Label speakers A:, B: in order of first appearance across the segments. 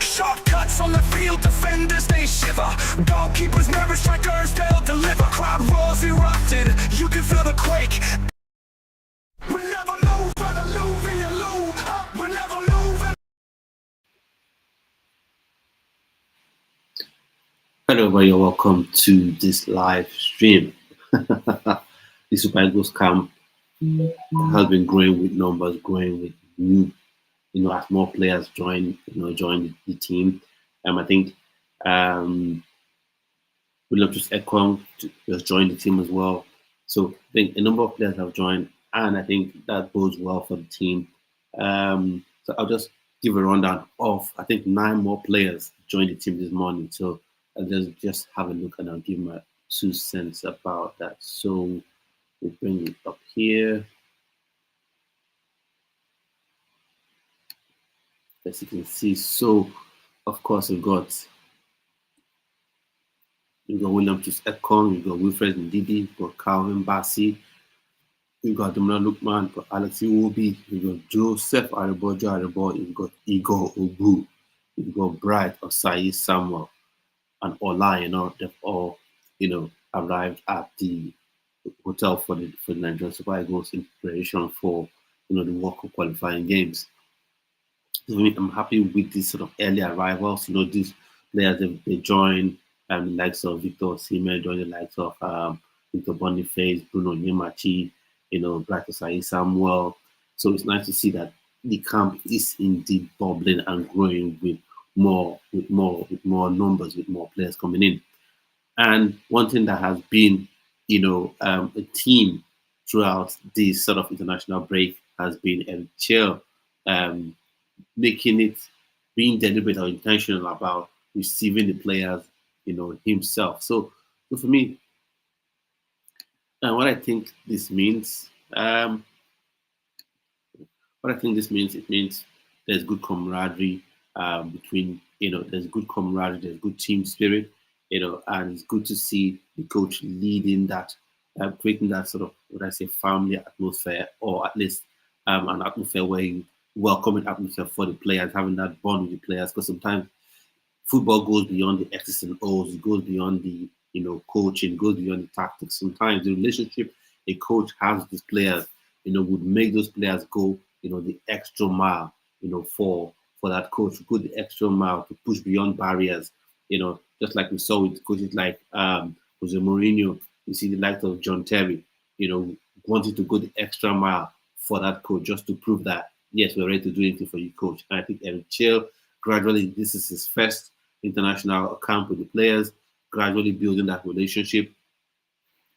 A: Shortcuts on the field, defenders they shiver. Goalkeepers nervous, strikers they'll deliver. Crowd roars erupted, you can feel the quake. We never move, brother, move in your loo. We never move.
B: Hello everybody, welcome to this live stream. The Super Eagles camp has been growing with numbers, growing with new, as more players join the team. I think Troost Ekong has joined the team as well. So I think a number of players have joined, and I think that bodes well for the team. So I'll just give a rundown of, I think 9 more players joined the team this morning. So I'll just have a look and I'll give my 2 cents about that. So we'll bring it up here. As you can see, so of course we've got William Troost Ekong, we've got Wilfred Ndidi, we've got Calvin Bassey, we've got Ademola Lookman, we've got Alex Iwobi, we've got Joseph Arebo, we've got Igor Obu, we've got Bright Osayi Samuel, and Ola AIna. They've all, arrived at the hotel for the Nigerian Super Eagles in preparation for, the World Cup qualifying games. So I'm happy with these sort of early arrivals. These players they join the likes of Victor Osimhen, join the likes of Victor Boniface, Bruno Onyemaechi, Bright Osayi Samuel. So it's nice to see that the camp is indeed bubbling and growing with more numbers, with more players coming in. And one thing that has been, a theme throughout this sort of international break has been Eric Chell, being deliberate or intentional about receiving the players, himself. So for me, what I think this means, it means there's good camaraderie between, there's good camaraderie, there's good team spirit, and it's good to see the coach leading that, creating that sort of, family atmosphere, or at least an atmosphere where you welcoming atmosphere for the players, having that bond with the players, because sometimes football goes beyond the X's and O's, it goes beyond the, coaching, goes beyond the tactics. Sometimes the relationship a coach has with his players, would make those players go, the extra mile, for that coach to go the extra mile to push beyond barriers, just like we saw with coaches like Jose Mourinho. You see the likes of John Terry, wanting to go the extra mile for that coach, just to prove that, yes, we're ready to do anything for you, coach. And I think Eric Chell, gradually, this is his first international camp with the players, gradually building that relationship.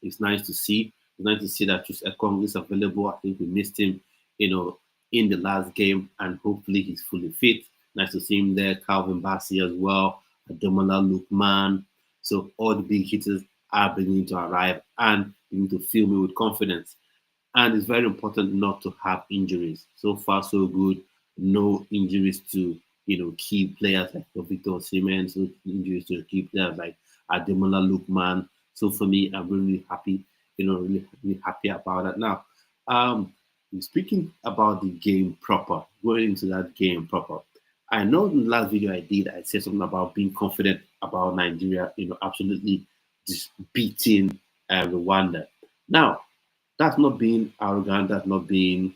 B: It's nice to see. It's nice to see that Troost Ekong is available. I think we missed him, in the last game, and hopefully he's fully fit. Nice to see him there. Calvin Bassey as well. Ademola Lookman. So all the big hitters are beginning to arrive and beginning to fill me with confidence. And it's very important not to have injuries. So far, so good. No injuries to, key players like Victor Osimhen. No injuries to key players like Ademola Lookman. So for me, I'm really happy. Really happy about that. Now, speaking about the game proper, going into that game proper. I know in the last video I did, I said something about being confident about Nigeria. Absolutely just beating Rwanda. Now, that's not being arrogant. That's not being,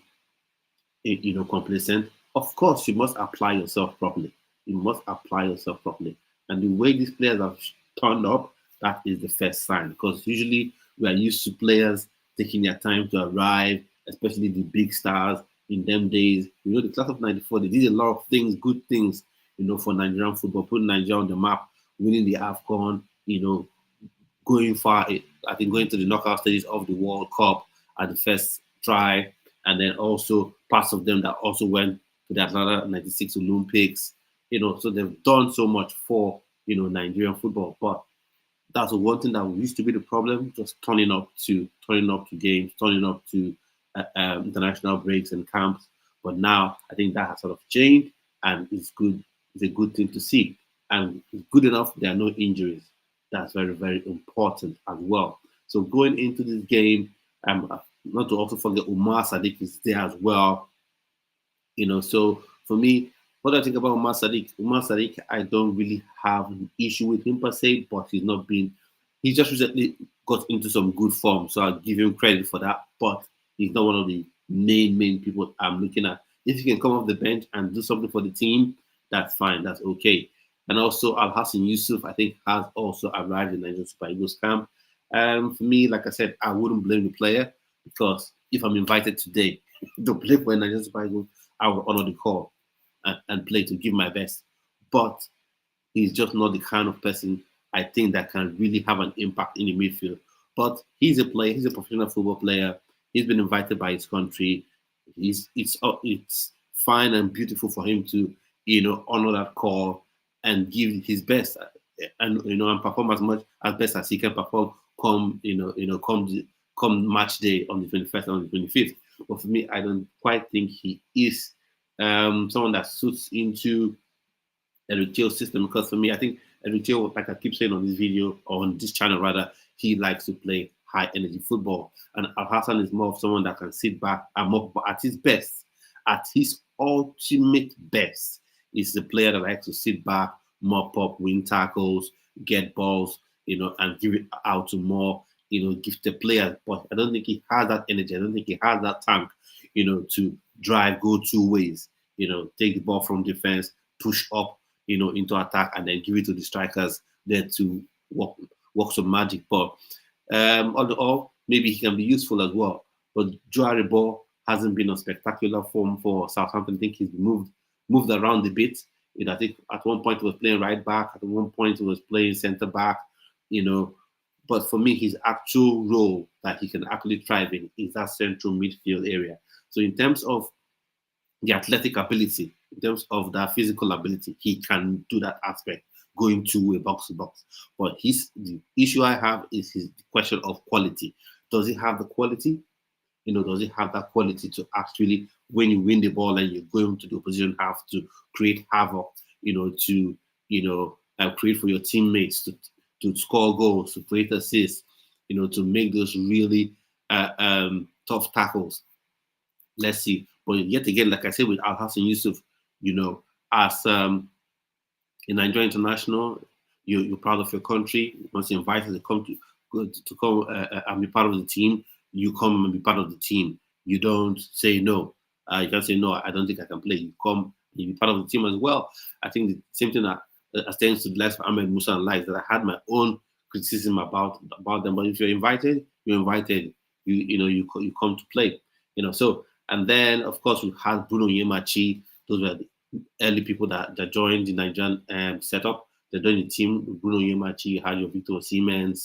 B: complacent. Of course, you must apply yourself properly. You must apply yourself properly. And the way these players have turned up, that is the first sign. Because usually we are used to players taking their time to arrive, especially the big stars in them days. The class of '94, they did a lot of things, good things, for Nigerian football, putting Nigeria on the map, winning the AFCON, going far, I think going to the knockout stages of the World Cup at the first try, and then also parts of them that also went to the Atlanta '96 Olympics. So they've done so much for Nigerian football. But that's one thing that used to be the problem: just turning up to games, turning up to international breaks and camps. But now I think that has sort of changed, and it's good. It's a good thing to see, and it's good enough. There are no injuries. That's very, very important as well. So going into this game, not to also forget Umar Sadiq is there as well. So for me, What do I think about Umar Sadiq? Umar Sadiq, I don't really have an issue with him per se, but he just recently got into some good form, so I'll give him credit for that. But he's not one of the main people I'm looking at. If he can come off the bench and do something for the team, that's fine, that's okay. And also Al Hassan Yusuf, I think, has also arrived in Nigerian Super Eagles camp. For me, like I said, I wouldn't blame the player because if I'm invited today to play for Nigerian Super Eagles, I will honor the call and play to give my best. But he's just not the kind of person I think that can really have an impact in the midfield. But he's a player. He's a professional football player. He's been invited by his country. It's fine and beautiful for him to honor that call and give his best and and perform as much as best as he can perform come match day on the 21st and on the 25th. But for me, I don't quite think he is someone that suits into a retail system because for me, I think a retail, like I keep saying on this video or on this channel rather, he likes to play high energy football. And Al Hassan is more of someone that can sit back and more at his best, at his ultimate best, is the player that likes to sit back, mop up, win tackles, get balls, and give it out to more, gifted players. But I don't think he has that energy. I don't think he has that tank, to drive, go two ways, take the ball from defense, push up, into attack, and then give it to the strikers there to work some magic. But all in all, maybe he can be useful as well. But Joe Aribo hasn't been on spectacular form for Southampton. I think he's moved around a bit. I think at one point he was playing right back. At one point he was playing centre back. But for me, his actual role that he can actually thrive in is that central midfield area. So in terms of the athletic ability, in terms of that physical ability, he can do that aspect, going to a box to box. But the issue I have is the question of quality. Does he have the quality? Does he have that quality to actually, when you win the ball and you're going to the opposition half, to create havoc, to create for your teammates, to score goals, to create assists, to make those really tough tackles. Let's see. But yet again, like I said with Al Hassan Yusuf, as a Nigerian international, you're proud of your country. Once you're invited to come and be part of the team, you come and be part of the team. You don't say no. You can't say no. I don't think I can play. You come and you be part of the team as well. I think the same thing that extends to the likes of Ahmed Musa and likes that I had my own criticism about them. But if you're invited, you're invited. You come to play. So. And then, of course, we had Bruno Onyemaechi. Those were the early people that joined the Nigerian setup. They joined the team. Bruno Onyemaechi, you had your Victor Osimhen.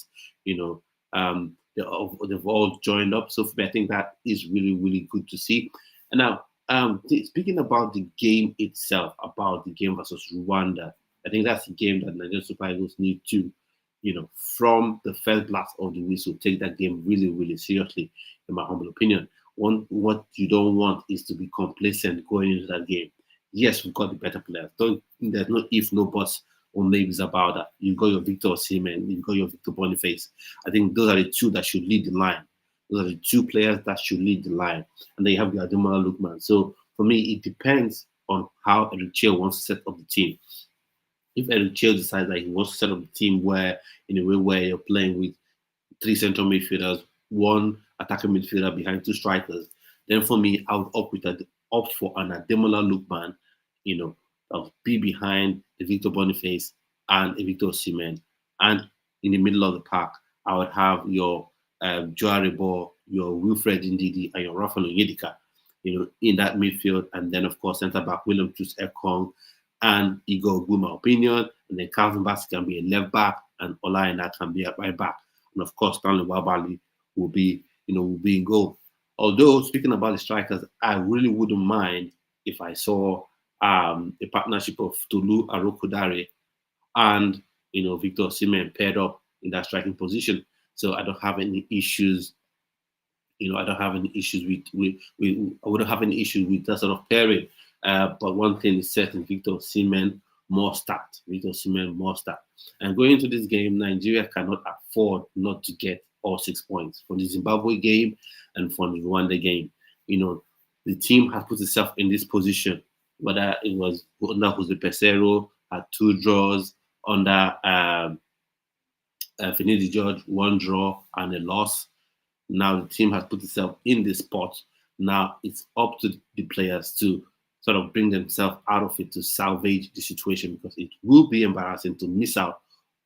B: They've all joined up. So for me, I think that is really, really good to see. And now, speaking about the game itself, about the game versus Rwanda, I think that's the game that Nigerian Super Eagles need to, from the first blast of the whistle, take that game really, really seriously, in my humble opinion. What you don't want is to be complacent going into that game. Yes, we've got the better players. There's no if, no buts, or maybes about that. You've got your Victor Osimhen, you've got your Victor Boniface. I think those are the two that should lead the line. Those are the two players that should lead the line. And then you have the Ademola Lookman. So for me, it depends on how Eric Chell wants to set up the team. If Eric Chell decides that he wants to set up the team in a way where you're playing with three central midfielders, one attacking midfielder behind two strikers, then for me, I would opt for an Ademola Lookman, that would be behind a Victor Boniface and a Victor Osimhen. And in the middle of the pack, I would have your Joe Aribo, your Wilfred Ndidi, and your Rafael Onyedika, in that midfield. And then, of course, centre back William Troost Ekong and Igor Gu, my opinion. And then Calvin Bassey can be a left back, and Ola AIna can be a right back. And of course, Stanley Wabali will be in goal. Although, speaking about the strikers, I really wouldn't mind if I saw a partnership of Tolu Arokodare and Victor Osimhen paired up in that striking position. So I don't have any issues. I don't have any issues I wouldn't have any issues with that sort of pairing. But one thing is certain: Victor Osimhen must start. Victor Osimhen must start. And going into this game, Nigeria cannot afford not to get all 6 points from the Zimbabwe game and from the Rwanda game. The team has put itself in this position whether it was under Jose Pesero, had 2 draws, under Finidi George, 1 draw and a loss. Now the team has put itself in this spot. Now it's up to the players to sort of bring themselves out of it, to salvage the situation, because it will be embarrassing to miss out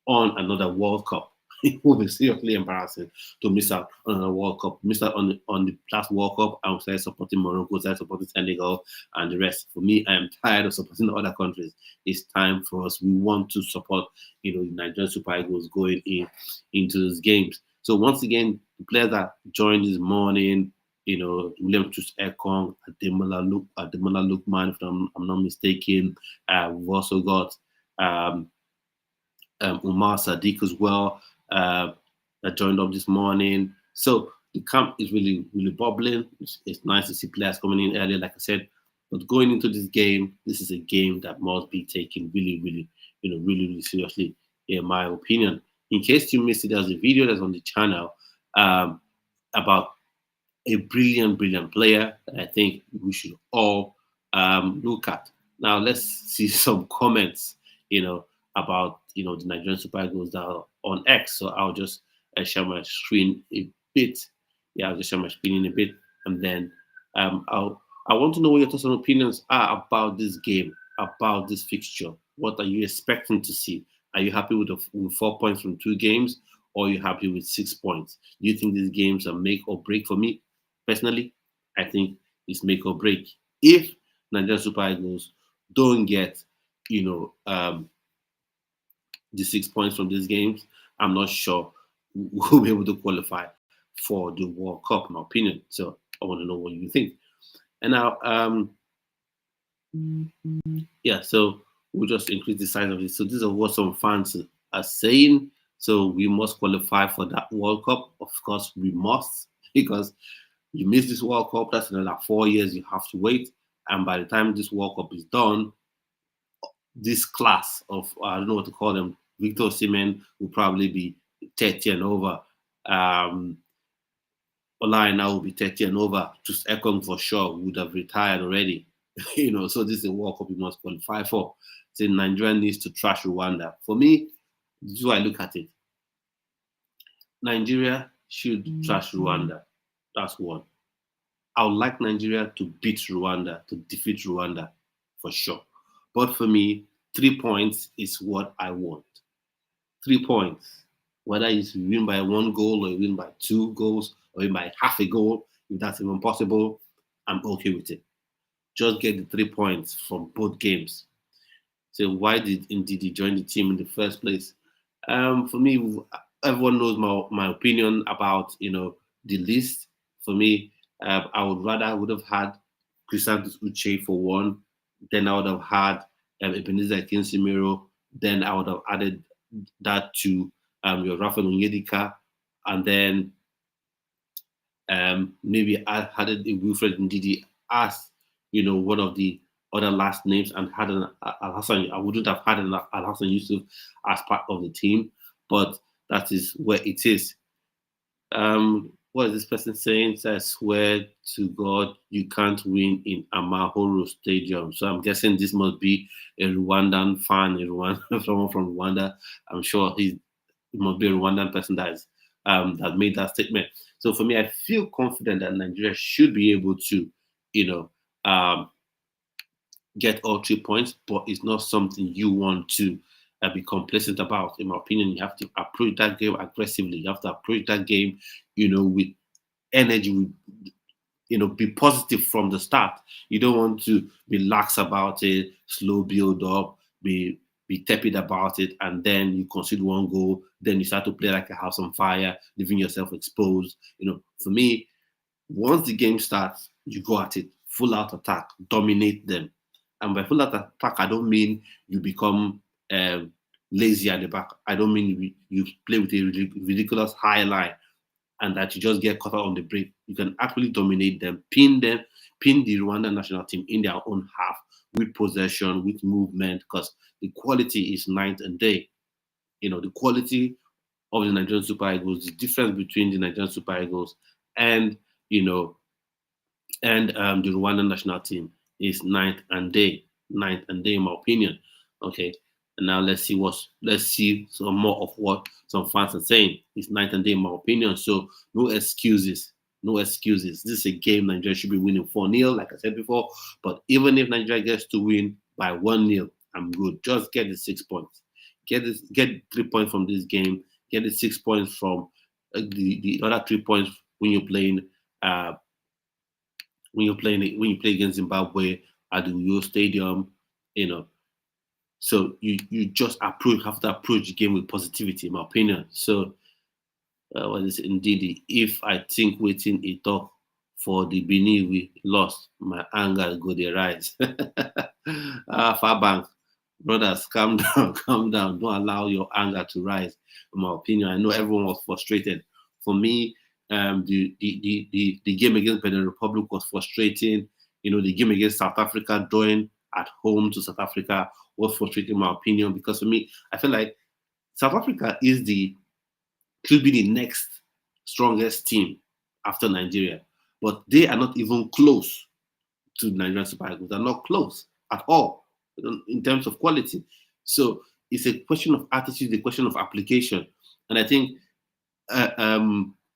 B: on another World Cup. It will be seriously embarrassing to miss out on another World Cup. Miss out on the last World Cup. I was supporting Morocco, I supporting Senegal, and the rest. For me, I am tired of supporting other countries. It's time for us. We want to support, the Nigerian Super Eagles going into those games. So once again, the players that joined this morning, William Troost Ekong, Ademola Lookman, if I'm not mistaken. We've also got Umar Sadiq as well, that joined up this morning. So the camp is really, really bubbling. It's nice to see players coming in earlier, like I said. But going into this game, this is a game that must be taken really, really, really, really seriously, in my opinion. In case you missed it, there's a video that's on the channel about a brilliant, brilliant player that I think we should all look at. Now, let's see some comments, about, the Nigerian Super Eagles that are on X. So I'll just share my screen a bit. Yeah, I'll just share my screen in a bit. And then I want to know what your thoughts and opinions are about this game, about this fixture. What are you expecting to see? Are you happy with 4 points from 2 games, or are you happy with 6 points? Do you think these games are make or break for me? Personally, I think it's make or break. If Nigerian Super Eagles don't get, the 6 points from these games, I'm not sure we'll be able to qualify for the World Cup, in my opinion. So I want to know what you think. And now, yeah, so we'll just increase the size of it. So this is what some fans are saying. So we must qualify for that World Cup. Of course, we must, because you miss this World Cup, that's another 4 years you have to wait. And by the time this World Cup is done, this class of, I don't know what to call them, Victor Osimhen will probably be 30 and over. Ola AIna will be 30 and over. Troost Ekong for sure would have retired already. So this is a World Cup we must qualify for. So Nigeria needs to trash Rwanda. For me, this is how I look at it. Nigeria should trash Rwanda. That's one. I would like Nigeria to beat Rwanda, to defeat Rwanda, for sure. But for me, 3 points is what I want. 3 points. Whether it's win by 1 goal, or win by 2 goals, or win by half a goal, if that's even possible, I'm okay with it. Just get the 3 points from both games. So why did he join the team in the first place? For me, everyone knows my opinion about the list. For me, I would have had Chrysanthus Uche for 1. Then I would have had Ebenezer Kinsimiro. Then I would have added that to your Rafael Onyedika, and then maybe I added Wilfred Ndidi as one of the other last names, and had an Al-Hassan. I wouldn't have had an Al-Hassan Yusuf as part of the team, but that is where it is. What is this person saying? So I swear to God, you can't win in Amahoro Stadium. So I'm guessing this must be a Rwandan fan, someone from Rwanda. I'm sure it must be a Rwandan person that made that statement. So for me, I feel confident that Nigeria should be able to, get all 3 points, but it's not something you want to be complacent about. In my opinion, you have to approach that game aggressively. You have to approach that game, with energy, be positive from the start. You don't want to be lax about it, slow build up, be tepid about it, and then you concede 1 goal, then you start to play like a house on fire, leaving yourself exposed. For me, once the game starts, you go at it, full out attack, dominate them. And by full out attack, I don't mean you become lazy at the back. I don't mean you play with a ridiculous high line and that you just get caught out on the break. You can actually dominate them, pin the Rwanda national team in their own half with possession, with movement, because the quality is night and day. The quality of the Nigerian Super Eagles, the difference between the Nigerian Super Eagles and the Rwandan national team is ninth and day, in my opinion. Okay, and now let's see some more of what some fans are saying. It's ninth and day, in my opinion. So no excuses, no excuses. This is a game Nigeria should be winning 4-0, like I said before. But even if Nigeria gets to win by 1-0, I'm good. Just get the 6 points. Get 3 points from this game. Get the 6 points from the other 3 points when you're playing. When you play against Zimbabwe at the Uyo Stadium, you know. So you just have to approach the game with positivity, in my opinion. So what is it? Indeed, if I think waiting a talk for the Benin we lost, my anger go the rise. Far bank, brothers, calm down, calm down. Don't allow your anger to rise. In my opinion, I know everyone was frustrated. For me, the game against Benin Republic was frustrating. The game against South Africa, drawing at home to South Africa, was frustrating, in my opinion, because for me, I feel like South Africa should be the next strongest team after Nigeria, but they are not even close to Nigerian Super Eagles. They're not close at all in terms of quality. So it's a question of attitude, a question of application, and I think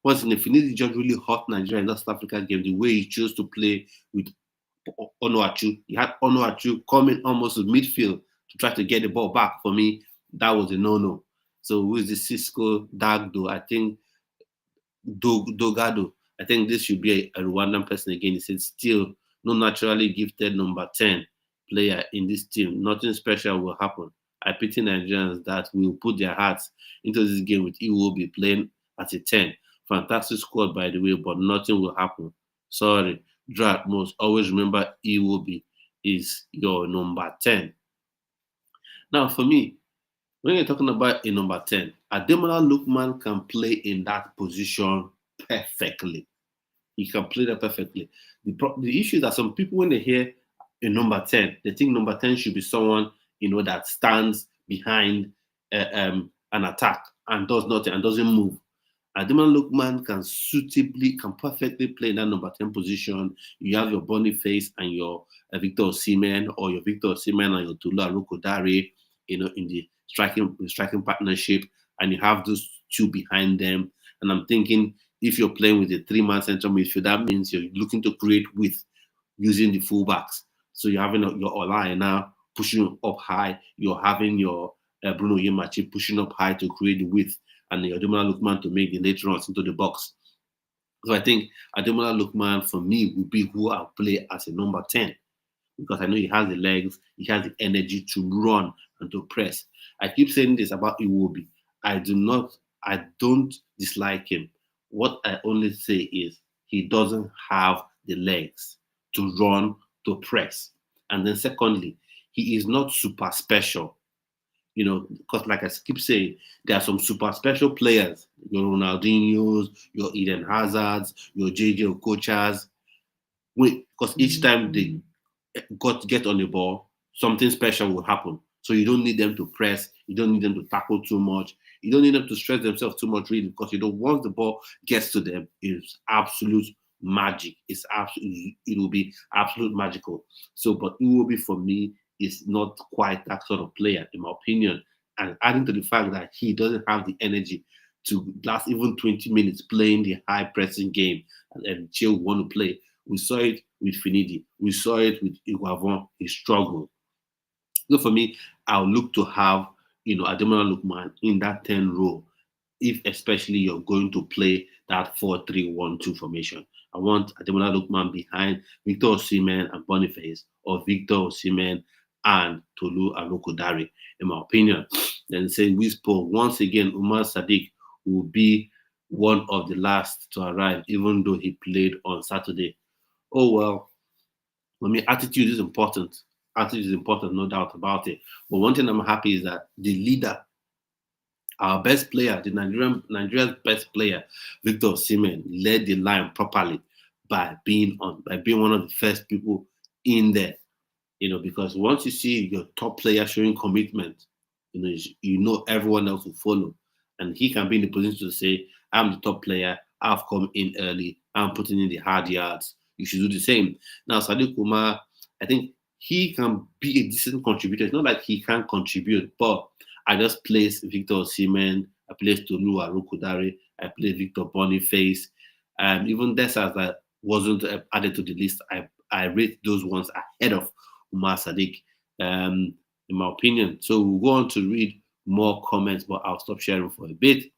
B: once in the Finidi just really hurt Nigeria in that South Africa game, the way he chose to play with Onuachu. He had Onuachu coming almost to midfield to try to get the ball back. For me, that was a no-no. So with the Cisco Dagdo, I think Dogado, I think this should be a Rwandan person again. He said still no naturally gifted number 10 player in this team. Nothing special will happen. I pity Nigerians that will put their hearts into this game with Iwobi playing at a 10. Fantastic squad, by the way, but nothing will happen. Sorry. Drat must always remember Iwobi is your number 10. Now, for me, when you're talking about a number 10, Ademola Lookman can play in that position perfectly. He can play that perfectly. The issue is that some people, when they hear a number 10, they think number 10 should be someone that stands behind an attack and does nothing and doesn't move. Ademola Lookman can perfectly play in that number 10 position. You have your Boniface and your Victor Osimhen, or your Victor Osimhen and your Tolu Arokodare, in the striking partnership, and you have those two behind them. And I'm thinking, if you're playing with a 3-man central midfield, that means you're looking to create width using the fullbacks. So you're having your Ola AIna pushing up high. You're having your Bruno Onyemaechi pushing up high to create the width, and the Ademola Lookman to make the late runs into the box. So I think Ademola Lookman, for me, would be who I'll play as a number 10, because I know he has the legs, he has the energy to run and to press. I keep saying this about Iwobi. I don't dislike him. What I only say is he doesn't have the legs to run, to press. And then secondly, he is not super special. Because like I keep saying, there are some super special players, your Ronaldinho's, your Eden Hazards, your JJ Okochas. Because each time they get on the ball, something special will happen. So you don't need them to press, you don't need them to tackle too much, you don't need them to stress themselves too much, really, because once the ball gets to them, it's absolute magic. It will be absolute magical. So, but Iwobi for me is not quite that sort of player, in my opinion. And adding to the fact that he doesn't have the energy to last even 20 minutes playing the high pressing game and Chill want to play. We saw it with Finidi. We saw it with Iguavon. He struggled. So for me, I'll look to have Ademola Lookman in that 10 role, if especially you're going to play that 4-3-1-2 formation. I want Ademola Lookman behind Victor Osimhen and Boniface, or Victor Osimhen and Tolu Arokodare, in my opinion. Then say Whisper, once again, Umar Sadiq will be one of the last to arrive, even though he played on Saturday. Oh, well, I mean, attitude is important. Attitude is important, no doubt about it. But one thing I'm happy is that the leader, our best player, Nigeria's best player, Victor Osimhen, led the line properly by being one of the first people in there. Because once you see your top player showing commitment, you know everyone else will follow. And he can be in the position to say, I'm the top player, I've come in early, I'm putting in the hard yards. You should do the same. Now, Sadiq Umar, I think he can be a decent contributor. It's not like he can't contribute, but I just placed Victor Osimhen, I placed Tolu Arokodare, I placed Victor Boniface. Even Desas that wasn't added to the list, I rate those ones ahead of Umar Sadiq, in my opinion. So we'll go on to read more comments, but I'll stop sharing for a bit.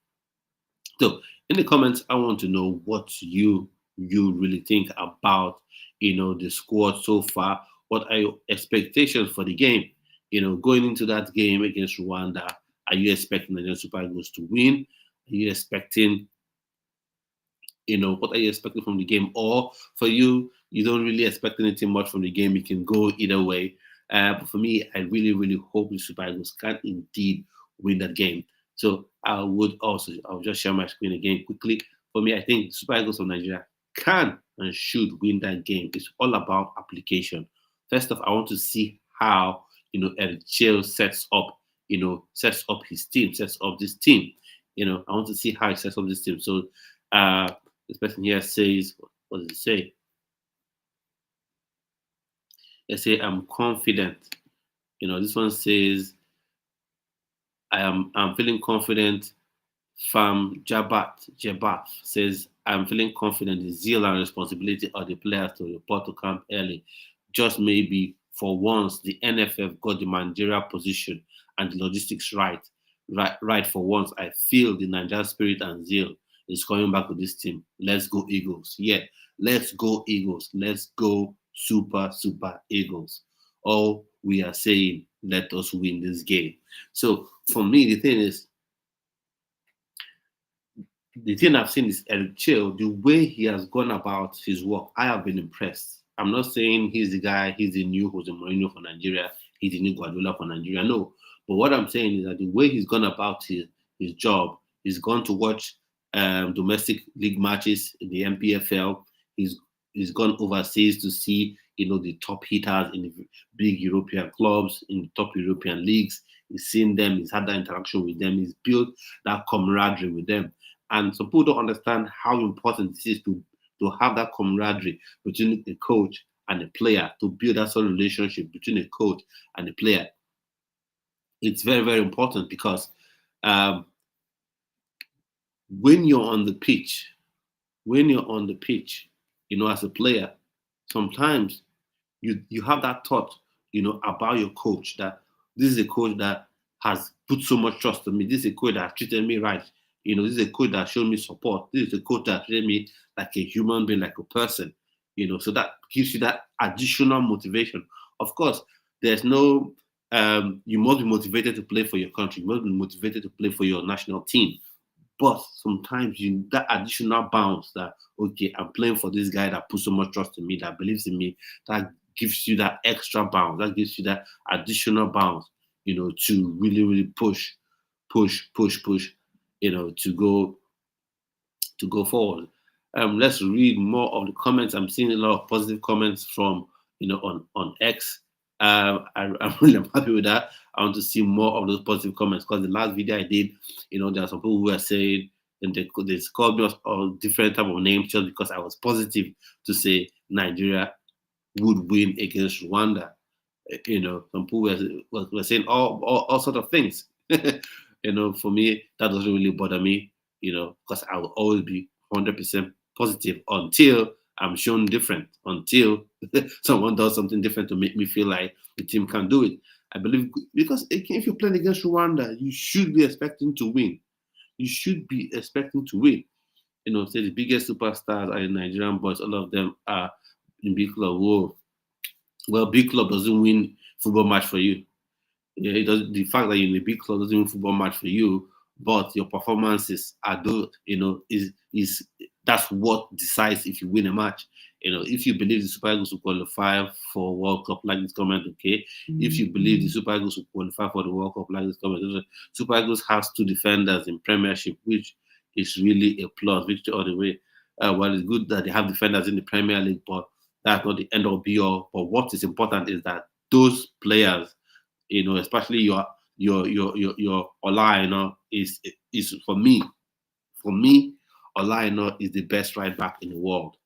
B: So in the comments, I want to know what you really think about the squad so far. What are your expectations for the game? Going into that game against Rwanda, are you expecting the Super Eagles to win? Are you expecting what are you expecting from the game? Or for you, you don't really expect anything much from the game. It can go either way. But for me, I really, really hope the Super Eagles can indeed win that game. So I'll just share my screen again quickly. For me, I think Super Eagles of Nigeria can and should win that game. It's all about application. First off, I want to see how, Eric Chell sets up his team, sets up this team. I want to see how he sets up this team. So, this person here says, what does it say? They say, I'm confident. This one says, I'm feeling confident. Fam Jabat says, I'm feeling confident the zeal and responsibility of the players to report to camp early. Just maybe for once, the NFF got the managerial position and the logistics right for once. I feel the Nigerian spirit and zeal is coming back to this team. Let's go Eagles. Yeah, let's go Eagles. Let's go super Eagles. All we are saying, let us win this game. So for me, the thing I've seen is Eric Chell, the way he has gone about his work, I have been impressed. I'm not saying he's the guy, he's the new Jose Mourinho for Nigeria, he's the new Guardiola for Nigeria. No. But what I'm saying is that the way he's gone about his job, he's gone to watch domestic league matches in the MPFL. He's gone overseas to see the top hitters in the big European clubs, in the top European leagues. He's seen them, he's had that interaction with them, he's built that camaraderie with them. And some people don't understand how important this is to have that camaraderie between the coach and the player, to build that sort of relationship between the coach and the player. It's very, very important because when you're on the pitch, as a player, sometimes you have that thought, about your coach, that this is a coach that has put so much trust in me. This is a coach that treated me right. This is a coach that showed me support. This is a coach that treated me like a human being, like a person. So that gives you that additional motivation. Of course, there's no, you must be motivated to play for your country. You must be motivated to play for your national team. But sometimes that additional bounce that, okay, I'm playing for this guy that puts so much trust in me, that believes in me, that gives you that extra bounce, that gives you that additional bounce, to really, really push, to go forward. Let's read more of the comments. I'm seeing a lot of positive comments from, on X. I'm really happy with that. I want to see more of those positive comments, because the last video I did, there are some people who are saying, and they called me all different type of names just because I was positive to say Nigeria would win against Rwanda. Some people were saying all sort of things. For me, that doesn't really bother me, because I will always be 100% positive until I'm shown different, until someone does something different to make me feel like the team can do it. I believe, because if you're playing against Rwanda, you should be expecting to win. You should be expecting to win. Say the biggest superstars are in Nigerian boys. All of them are in big club. Whoa. Well, big club doesn't win football match for you. Yeah, it does. The fact that you're in a big club doesn't win football match for you, but your performances are good. Is that's what decides if you win a match. If you believe the Super Eagles will qualify for World Cup like this comment, okay. If you believe the Super Eagles will qualify for the World Cup like this comment, Super Eagles has 2 defenders in Premiership, which is really a plus. Victor all the way. Well, it's good that they have defenders in the Premier League, but that's not the end all be all. But what is important is that those players, especially your Ola AIna is for me, Ola AIna is the best right back in the world.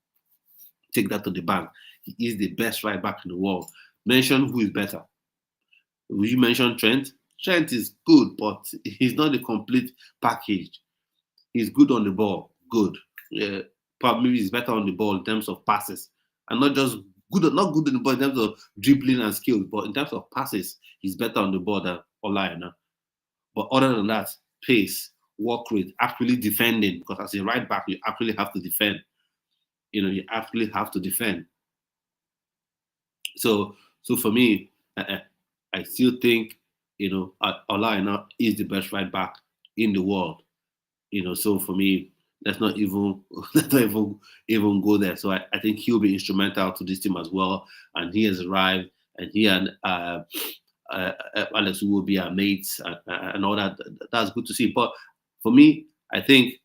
B: Take that to the bank. He is the best right back in the world. Mention who is better. Will you mention Trent? Trent is good, but he's not the complete package. He's good on the ball, good. Yeah, probably he's better on the ball in terms of passes, and not just good, not good in the ball in terms of dribbling and skills, but in terms of passes, he's better on the ball than Ola AIna. But other than that, pace, work rate, actually defending, because as a right back, you actually have to defend. You actually have to defend. So for me, I still think Ola AIna is the best right back in the world. So for me, let's not even let's not even go there. So I think he'll be instrumental to this team as well, and he has arrived, and he and Alex will be our mates and all that. That's good to see. But for me, I think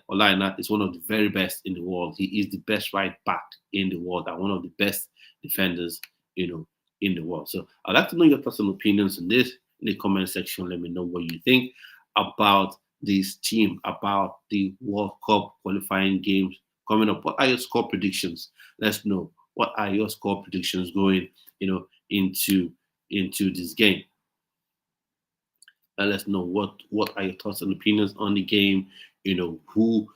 B: Ola AIna is one of the very best in the world. He is the best right back in the world and one of the best defenders, in the world. So I'd like to know your personal opinions on this in the comment section. Let me know what you think about this team, about the World Cup qualifying games coming up. What are your score predictions? Let's know. What are your score predictions going, into this game? Let us know what are your thoughts and opinions on the game. Who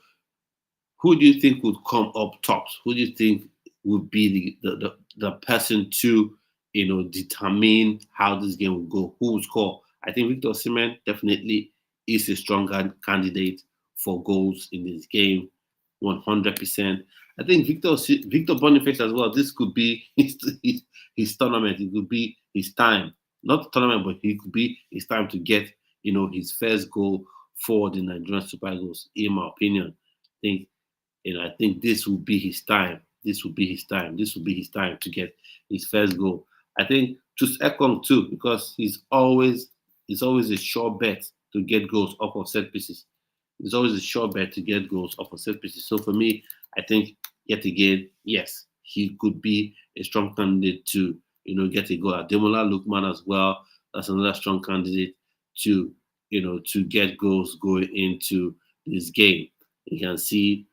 B: do you think would come up tops? Who do you think would be the person to determine how this game will go? Who will score? I think Victor Osimhen definitely is a stronger candidate for goals in this game, 100%. I think Victor Boniface as well. This could be his tournament. It could be his time, not tournament, but it could be his time to get his first goal for the Nigerian Super Eagles. In my opinion, I think this will be his time. This will be his time. This will be his time to get his first goal. I think Troost Ekong too, because he's always a sure bet to get goals off of set pieces. It's always a sure bet to get goals off of set pieces. So for me, I think yet again, yes, he could be a strong candidate to get a goal. Ademola Lookman as well. That's another strong candidate to get goals going into this game. You can see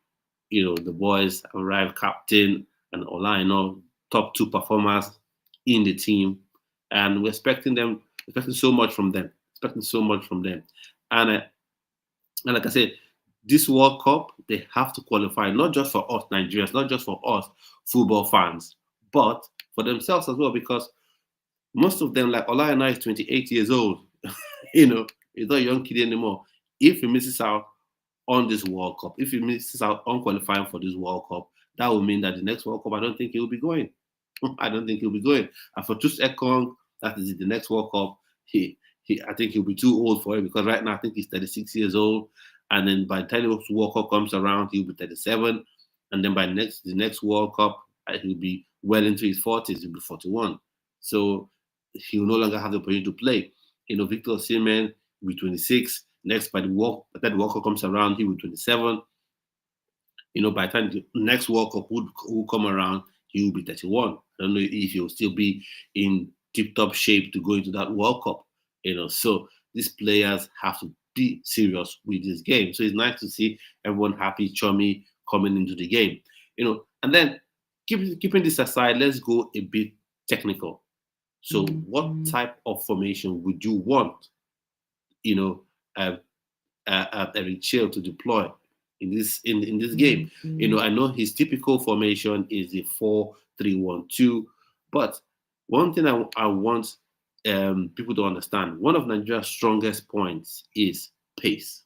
B: the boys have arrived, captain and Ola AIna, top two performers in the team, and we're expecting so much from them, and like I said, this World Cup they have to qualify not just for us Nigerians, not just for us football fans, but for themselves as well, because most of them, like Ola AIna, is 28 years old. He's not a young kid anymore. If he misses out on this World Cup, if he misses out on qualifying for this World Cup, that will mean that the next World Cup, I don't think he will be going. I don't think he'll be going. And for Troost Ekong, that is the next World Cup. I think he'll be too old for it, because right now I think he's 36 years old. And then by the time the World Cup comes around, he'll be 37. And then by the next World Cup, he'll be well into his 40s. He'll be 41. So he will no longer have the opportunity to play. Victor Osimhen will be 26. Next, by the World Cup comes around, he will be 27. By the time the next World Cup will come around, he will be 31. I don't know if he'll still be in tip-top shape to go into that World Cup. So these players have to be serious with this game. So it's nice to see everyone happy, chummy, coming into the game. And then keeping this aside, let's go a bit technical. So what type of formation would you want, Eric Chill to deploy in this game? I know his typical formation is a 4-3-1-2, but one thing I want people to understand: one of Nigeria's strongest points is pace.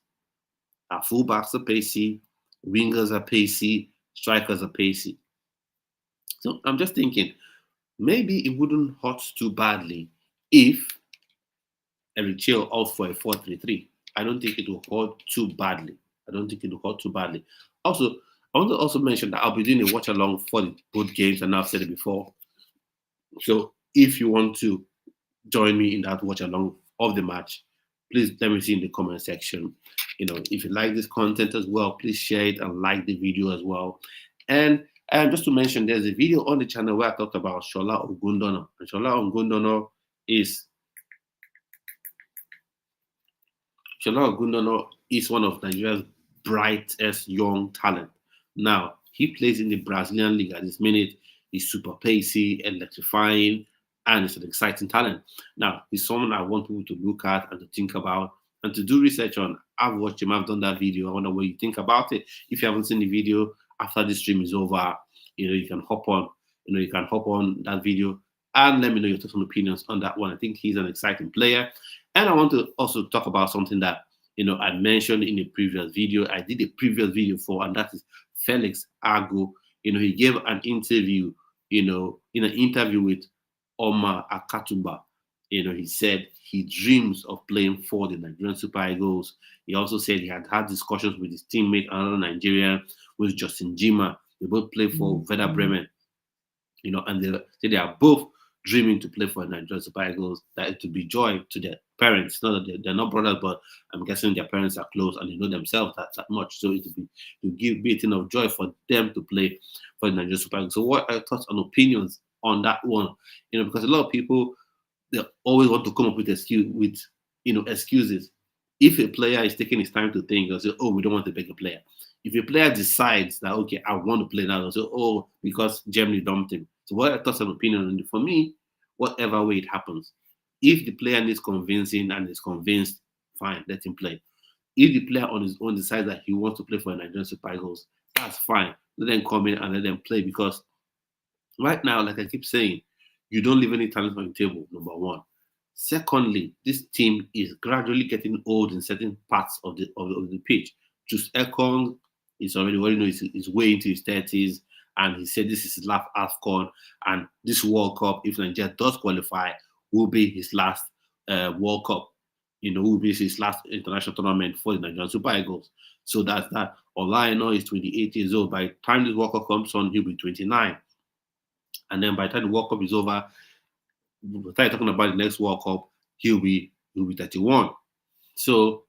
B: Our fullbacks are pacey, wingers are pacey, strikers are pacey. So I'm just thinking, maybe it wouldn't hurt too badly if Eric Chill opts for a 4-3-3. I don't think it will hurt too badly. Also, I want to also mention that I'll be doing a watch along for both games, and I've said it before. So if you want to join me in that watch along of the match, please let me see in the comment section. If you like this content as well, please share it and like the video as well. And just to mention, there's a video on the channel where I talked about Shola Ogundono. And Shola Ogundono is one of Nigeria's brightest young talent. Now, he plays in the Brazilian league at this minute. He's super pacey, electrifying, and it's an exciting talent. Now, he's someone I want people to look at and to think about and to do research on. I've watched him, I've done that video. I wonder what you think about it. If you haven't seen the video, after this stream is over, you can hop on, that video and let me know your thoughts and opinions on that one. I think he's an exciting player. And I want to also talk about something that, I mentioned in a previous video. I did a previous video for, and that is Felix Agu. He gave an interview, in an interview with Ola AIna. He said he dreams of playing for the Nigerian Super Eagles. He also said he had discussions with his teammate, another Nigerian, with Justin Jima. They both play for Werder Bremen, and they say they are both dreaming to play for the Nigerian Super Eagles. That it would be joy to their parents. Not that they're not brothers, but I'm guessing their parents are close and they know themselves that much. So it would be a thing of joy for them to play for the Nigerian Super Eagles. So what are your thoughts and opinions on that one? Because a lot of people, they always want to come up with excuses. If a player is taking his time to think, they'll say, "Oh, we don't want to pick a player." If a player decides that, okay, I want to play now, they'll say, "Oh, because Germany dumped him." So what are your thoughts and opinions? For me, whatever way it happens, if the player needs convincing and is convinced, fine, let him play. If the player on his own decides that he wants to play for the Nigerian Super Eagles, that's fine. Let them come in and let them play, because right now, like I keep saying, you don't leave any talent on the table, number one. Secondly, this team is gradually getting old in certain parts of the pitch. Troost Ekong is already, he's way into his 30s, and he said this is his last AFCON, and this World Cup, if Nigeria does qualify, will be his last World Cup. Will be his last international tournament for the Nigerian Super Eagles. So that's that. Ola AIna is 28 years old. By the time this World Cup comes on, he'll be 29. And then by the time the World Cup is over, by the time talking about the next World Cup, he'll be 31. So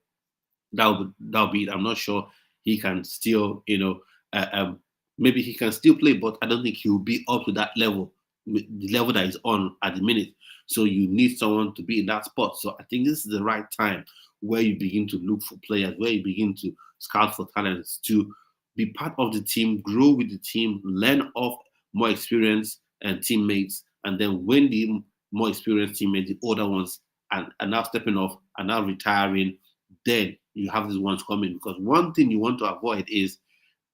B: that'll be it. I'm not sure he can still, maybe he can still play, but I don't think he'll be up to that level, the level that he's on at the minute. So you need someone to be in that spot. So I think this is the right time where you begin to look for players, where you begin to scout for talents, to be part of the team, grow with the team, learn off more experienced and teammates, and then when the more experienced teammates, the older ones, and now stepping off and now retiring, then you have these ones coming. Because one thing you want to avoid is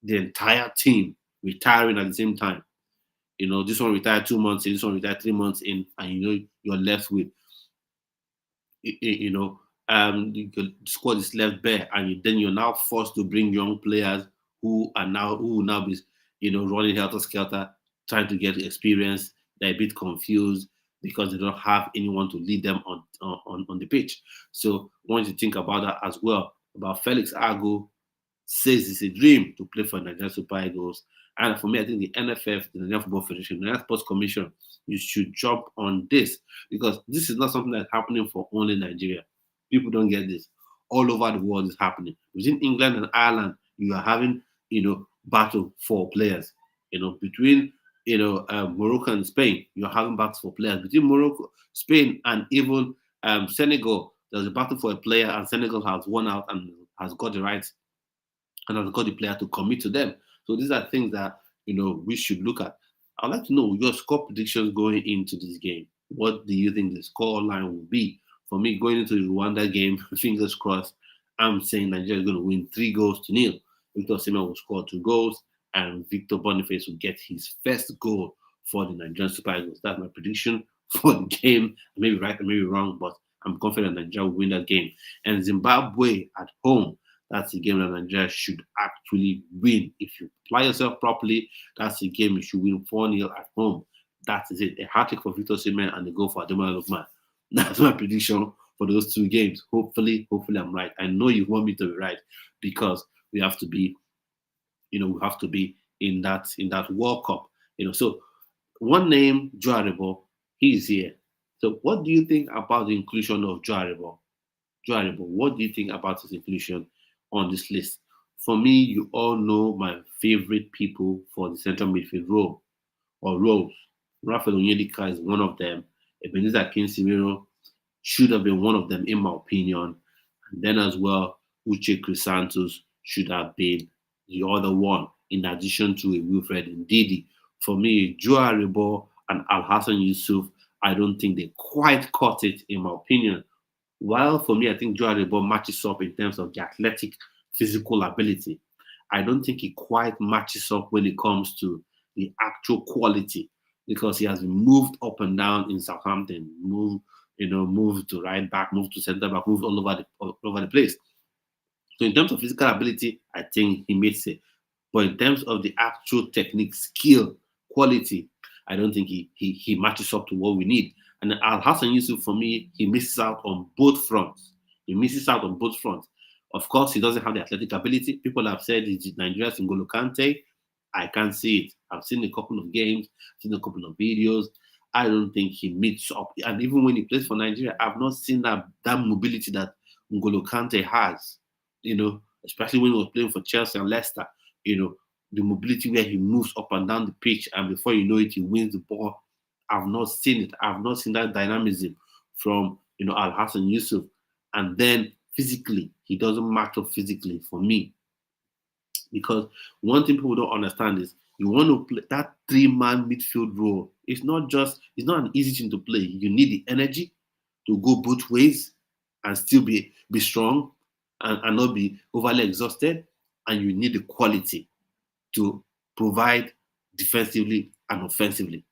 B: the entire team retiring at the same time. This one retired 2 months in, this one retired 3 months in, and you're left with, the squad is left bare, and then you're now forced to bring young players who will now be, running helter skelter, trying to get experience. They're a bit confused because they don't have anyone to lead them on the pitch. So I want you to think about that as well. About Felix Agu, says it's a dream to play for Nigerian Super Eagles. And for me, I think the NFF, the Nigerian Football Federation, the Nigerian Sports Commission, you should jump on this, because this is not something that's happening for only Nigeria. People don't get this. All over the world is happening. Within England and Ireland, you are having, battle for players. Between Morocco and Spain, you're having battles for players. Between Morocco, Spain, and even Senegal, there's a battle for a player, and Senegal has won out and has got the rights and has got the player to commit to them. So these are things that we should look at. I'd like to know your score predictions going into this game. What do you think the score line will be? For me, going into the Rwanda game, fingers crossed, I'm saying Nigeria is going to win 3-0. Victor Osimhen will score 2 goals, and Victor Boniface will get his first goal for the Nigerian Super Eagles. That's my prediction for the game. I may be right, I may be wrong, but I'm confident Nigeria will win that game. And Zimbabwe at home, that's a game that Nigeria should actually win. If you apply yourself properly, that's a game you should win 4-0 at home. That is it. A hat-trick for Victor Osimhen and a goal for Ademola Lookman. That's my prediction for those 2 games. Hopefully I'm right. I know you want me to be right, because we have to be, in that World Cup. So one name, Joe Aribo, he's here. So what do you think about the inclusion of Joe Aribo? What do you think about his inclusion on this list? For me, you all know my favorite people for the central midfield role or roles. Rafael Onyedika is one of them. Ebenezer Kinsimiro should have been one of them, in my opinion. And then as well, Uche Crisantos should have been the other one, in addition to a Wilfred Ndidi. For me, Joe Aribo and Al Hassan Yusuf I don't think they quite caught it, in my opinion. While for me, I think Joe Aribo matches up in terms of the athletic, physical ability. I don't think he quite matches up when it comes to the actual quality, because he has been moved up and down in Southampton, moved to right back, moved to centre back, moved all over the place. So in terms of physical ability, I think he makes it. But in terms of the actual technique, skill, quality, I don't think he matches up to what we need. And Al Hassan Yusuf, for me, he misses out on both fronts. He misses out on both fronts. Of course, he doesn't have the athletic ability. People have said he's Nigeria's N'Golo Kante. I can't see it. I've seen a couple of games, seen a couple of videos. I don't think he meets up. And even when he plays for Nigeria, I've not seen that mobility that N'Golo Kante has. Especially when he was playing for Chelsea and Leicester. The mobility where he moves up and down the pitch, and before you know it, he wins the ball. I've not seen it. I've not seen that dynamism from Al Hassan Yusuf. And then physically, he doesn't match up physically for me. Because one thing people don't understand is you want to play that 3-man midfield role. It's not an easy thing to play. You need the energy to go both ways and still be strong and not be overly exhausted. And you need the quality to provide defensively and offensively.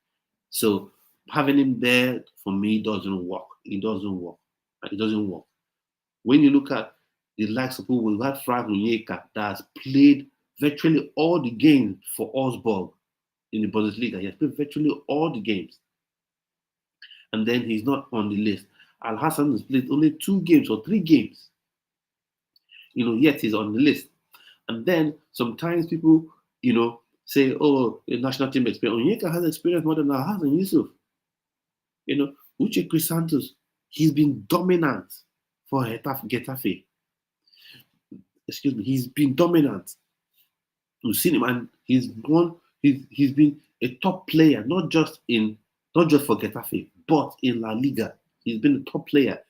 B: So having him there for me doesn't work. It doesn't work. It doesn't work. When you look at the likes of people, we had Frank Onyeka that has played virtually all the games for Augsburg in the Bundesliga. He has played virtually all the games. And then he's not on the list. Al Hassan has played only 2 games or 3 games. Yet he's on the list. And then sometimes people, say, oh, the national team experience. Onyeka has experience more than Al Hassan Yusuf. Uche Crisantos, he's been dominant for Getafe. Excuse me, he's been dominant. We've seen him, and he's been a top player, not just for Getafe, but in La Liga. He's been a top player.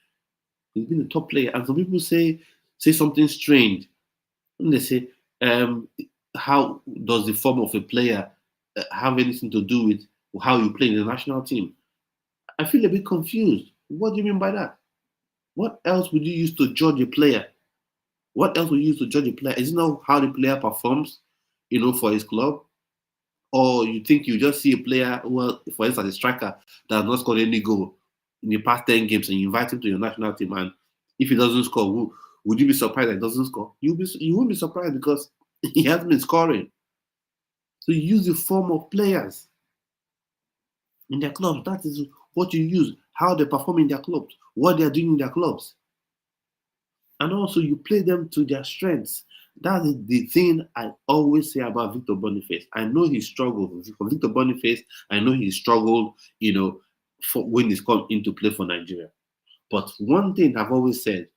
B: And some people say something strange. And they say, how does the form of a player have anything to do with how you play in the national team? I feel a bit confused. What do you mean by that? What else would you use to judge a player? Is it not how the player performs, for his club? Or you think you just see a player, well, for instance, a striker that has not scored any goal in the past 10 games, and you invite him to your national team, and if he doesn't score, would you be surprised that he doesn't score? You won't be surprised because he hasn't been scoring. So you use the form of players in their clubs. That is what you use, how they perform in their clubs, what they are doing in their clubs. And also you play them to their strengths. That is the thing I always say about Victor Boniface. I know he struggled. For Victor Boniface, I know he struggled, for when he's come into play for Nigeria. But one thing I've always said,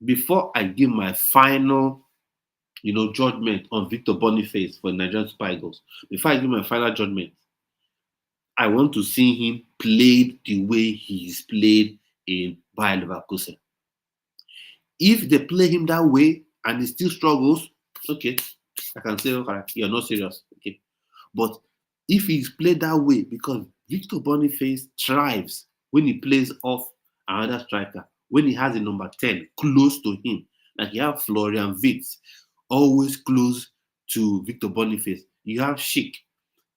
B: before I give my final, judgment on Victor Boniface for Nigerian Super Eagles, before I give my final judgment, I want to see him played the way he's played in Bayer Leverkusen. If they play him that way and he still struggles, okay, I can say, okay, you're not serious, okay. But if he's played that way, because Victor Boniface thrives when he plays off another striker, when he has a number 10 close to him, like you have Florian Wirtz always close to Victor Boniface. You have Schick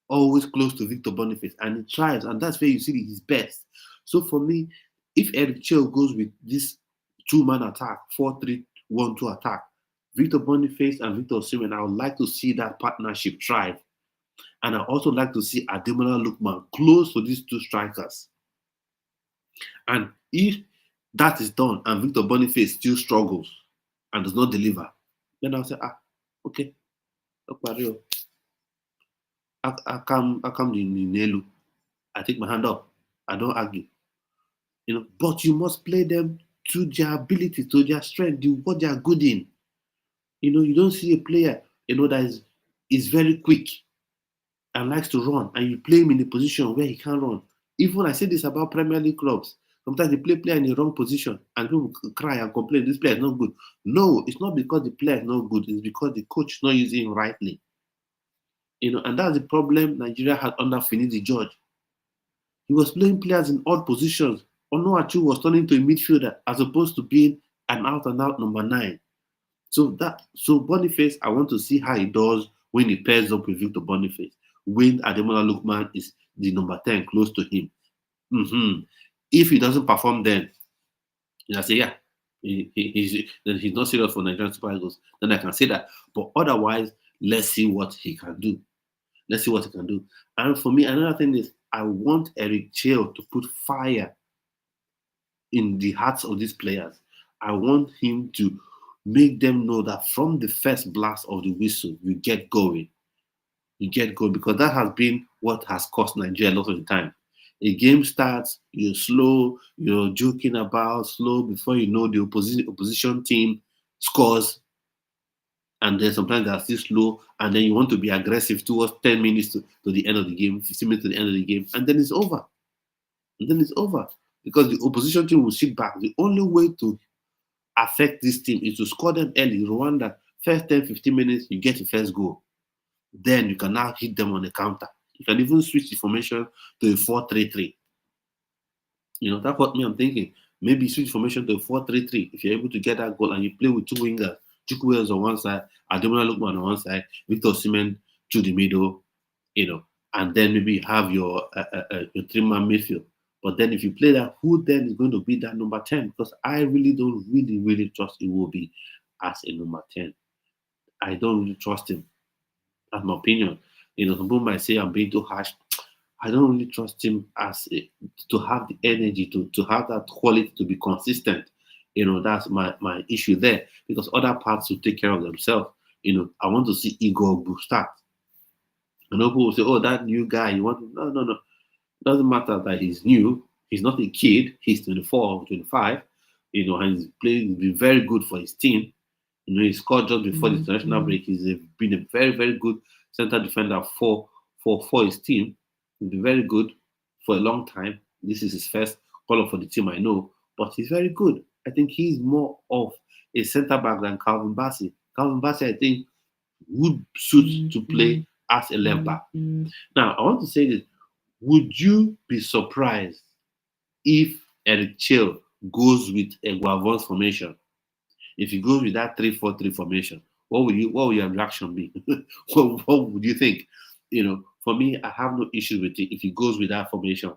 B: always close to Victor Boniface, and he thrives, and that's where you see his best. So for me, if Eric Chell goes with this 2-man attack, 4-3-1-2 attack, Victor Boniface and Victor Osimhen, I would like to see that partnership thrive. And I also like to see Ademola Lookman close to these 2 strikers. And if that is done and Victor Boniface still struggles and does not deliver, then I'll say, okay, I come the Nelu. I take my hand up. I don't argue. But you must play them to their ability, to their strength, what they are good in. You don't see a player, that is very quick and likes to run, and you play him in a position where he can't run. Even I say this about Premier League clubs. Sometimes they play player in the wrong position, and people cry and complain, this player is not good. No, it's not because the player is not good. It's because the coach is not using him rightly. And that's the problem Nigeria had under Finidi George. He was playing players in odd positions. Onuachu was turning to a midfielder as opposed to being an out-and-out number 9. So Boniface, I want to see how he does when he pairs up with Victor Boniface. When Ademola Lookman is the number 10 close to him. If he doesn't perform then, I say, yeah, he's not serious for Nigerian Super Eagles. Then I can say that. But otherwise, let's see what he can do. Let's see what he can do. And for me, another thing is I want Eric Chale to put fire in the hearts of these players. I want him to make them know that from the first blast of the whistle, you get going. You get going, because that has been what has cost Nigeria a lot of the time. A game starts, you're slow, you're joking about, slow, before you know the opposition team scores, and then sometimes they're still slow, and then you want to be aggressive towards 10 minutes to the end of the game, 15 minutes to the end of the game, and then it's over. And then it's over. Because the opposition team will sit back. The only way to affect this team is to score them early. Rwanda, first 10, 15 minutes, you get the first goal. Then you can now hit them on the counter. You can even switch the formation to a 4-3-3. That's what I'm thinking. Maybe switch formation to a 4-3-3. If you're able to get that goal and you play with two wingers, Chukwueze on one side, Ademola Lookman on one side, Victor Osimhen through the middle, and then maybe have your 3-man midfield. But then if you play that, who then is going to be that number 10? Because I really don't really trust Iwobi as a number 10. I don't really trust him. That's my opinion. Some people might say I'm being too harsh. I don't really trust him to have the energy, to have that quality, to be consistent. That's my issue there. Because other parts will take care of themselves. I want to see Igor Ogbu start. I know people will say, oh, that new guy, you want to... No. Doesn't matter that he's new. He's not a kid. He's 24 or 25. And he's been very good for his team. He scored just before the international break. He's been a very, very good center defender for his team. He's been very good for a long time. This is his first call-up for the team, I know. But he's very good. I think he's more of a center back than Calvin Bassey. Calvin Bassey, I think, would suit to play as a left back. Now, I want to say this. Would you be surprised if Eric Chale goes with a Guavon's formation? If he goes with that 3-4-3 formation, what will your reaction be? what would you think? For me, I have no issue with it if he goes with that formation.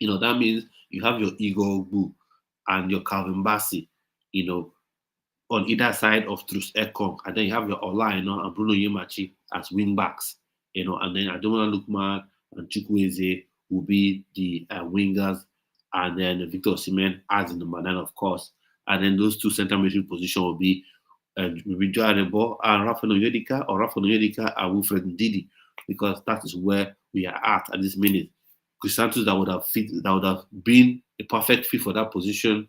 B: That means you have your Igor Ogbu and your Calvin Bassey, on either side of Troost Ekong, and then you have your Ola AIna and Bruno Onyemaechi as wing backs, and then Ademola Lookman and Chukwueze will be the wingers, and then Victor Osimhen as the number 9, of course. And then those two center midfield positions will be Joe Adebo and Rafael Onyedika, or Rafael Onyedika and Wilfred Ndidi, because that is where we are at this minute. Chris Santos, that would have been a perfect fit for that position,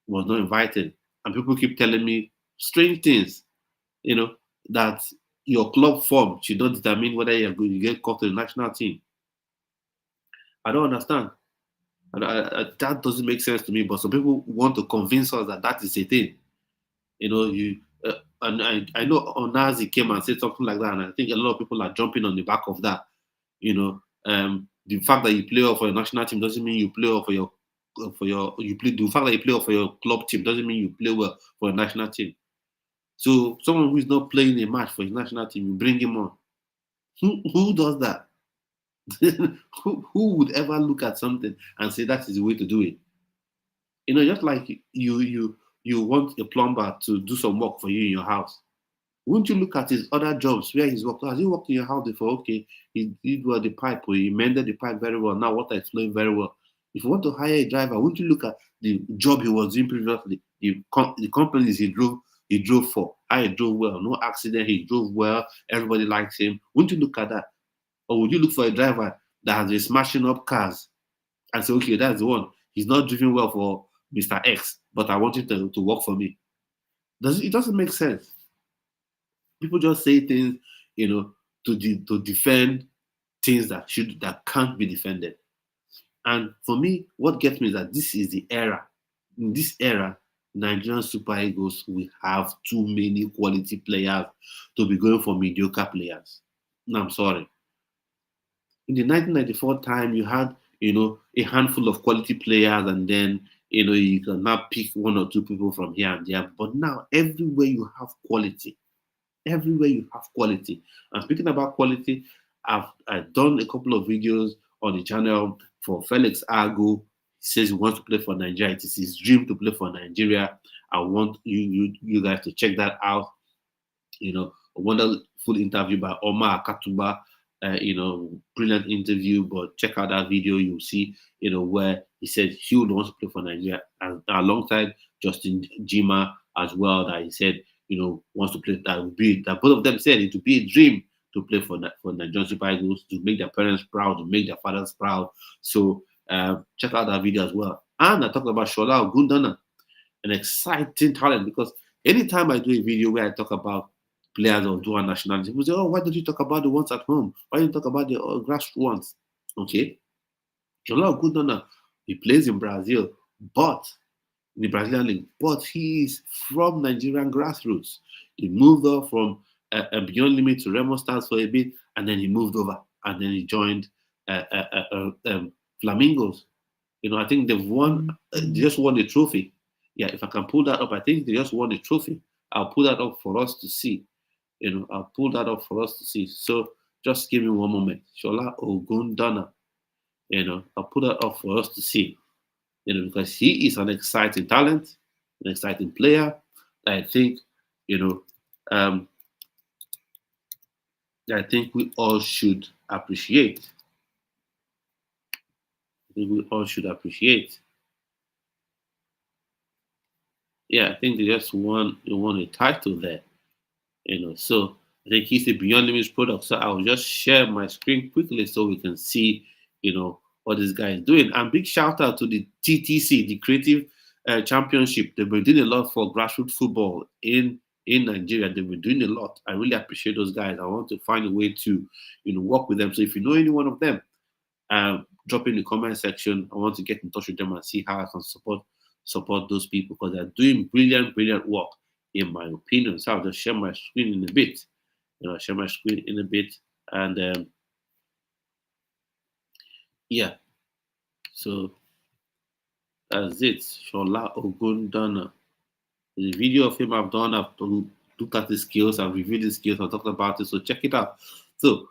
B: was not invited. And people keep telling me strange things, that your club form should not determine whether you're going to get called to the national team. I don't understand. That doesn't make sense to me. But some people want to convince us that is a thing. And I know Onazi came and said something like that, and I think a lot of people are jumping on the back of that. The fact that you play well for your national team doesn't mean you play well the fact that you play well for your club team doesn't mean you play well for your national team. So someone who is not playing a match for his national team, you bring him on. Who does that? who would ever look at something and say that is the way to do it? Just like you want a plumber to do some work for you in your house. Wouldn't you look at his other jobs where he's worked? Has he worked in your house before? Okay, he did well the pipe, or he mended the pipe very well. Now water is flowing very well. If you want to hire a driver, wouldn't you look at the job he was doing previously, the companies he drove for, how he drove well, no accident, he drove well, everybody likes him. Wouldn't you look at that? Or would you look for a driver that has been smashing up cars and say, okay, that's the one. He's not driving well for Mr. X, but I want him to work for me. It doesn't make sense. People just say things, to defend things that can't be defended. And for me, what gets me is that this is the era. In this era, Nigerian Super Eagles, we have too many quality players to be going for mediocre players. No, I'm sorry. In the 1994 time, you had a handful of quality players, and then you can now pick one or two people from here and there. But now everywhere you have quality, everywhere you have quality. And speaking about quality, I've done a couple of videos on the channel for Felix Agu. He says he wants to play for Nigeria. It is his dream to play for Nigeria. I want you guys to check that out. A wonderful interview by Omar Akatuba. Brilliant interview. But check out that video. You'll see, where he said he would want to play for Nigeria, and alongside Justin Jima as well. That he said, wants to play. That both of them said it would be a dream to play for Nigerian Super Eagles, to make their parents proud, to make their fathers proud. So check out that video as well. And I talked about Shola Ogundana, an exciting talent, because anytime I do a video where I talk about players of dual nationality, people say, "Oh, why don't you talk about the ones at home? Why don't you talk about the grassroots ones?" Okay, Shola Ogundana, he plays in Brazil, but in the Brazilian league, but he is from Nigerian grassroots. He moved off from Beyond Limit to Remo Stars for a bit, and then he moved over, and then he joined Flamingos. I think they've won, they just won the trophy. Yeah, if I can pull that up, I think they just won the trophy. I'll pull that up for us to see. I'll pull that up for us to see. So just give me one moment. Shola Ogundana. I'll pull that up for us to see. Because he is an exciting talent, an exciting player. I think, I think we all should appreciate. I think we all should appreciate. Yeah, I think they just won a title there. So I think he's a Beyond Limits product. So I'll just share my screen quickly so we can see, what this guy is doing. And big shout out to the TTC, the Creative Championship. They've been doing a lot for grassroots football in Nigeria. They've been doing a lot. I really appreciate those guys. I want to find a way to, work with them. So if you know any one of them, drop in the comment section. I want to get in touch with them and see how I can support those people, because they're doing brilliant work, in my opinion. So I'll just share my screen in a bit. Share my screen in a bit, and yeah. So that's it. Shola Ogundana. The video of him I've done. I've looked at the skills. I've reviewed the skills. I've talked about it. So check it out. So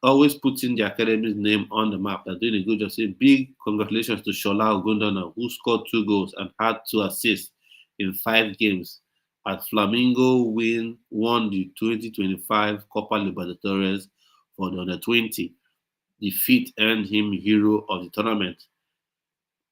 B: always putting the academy's name on the map. They're doing a good job. So big congratulations to Shola Ogundana, who scored 2 goals and had 2 assists in 5 games at Flamingo. Won the 2025 Copa Libertadores for the under-20. The feat earned him hero of the tournament.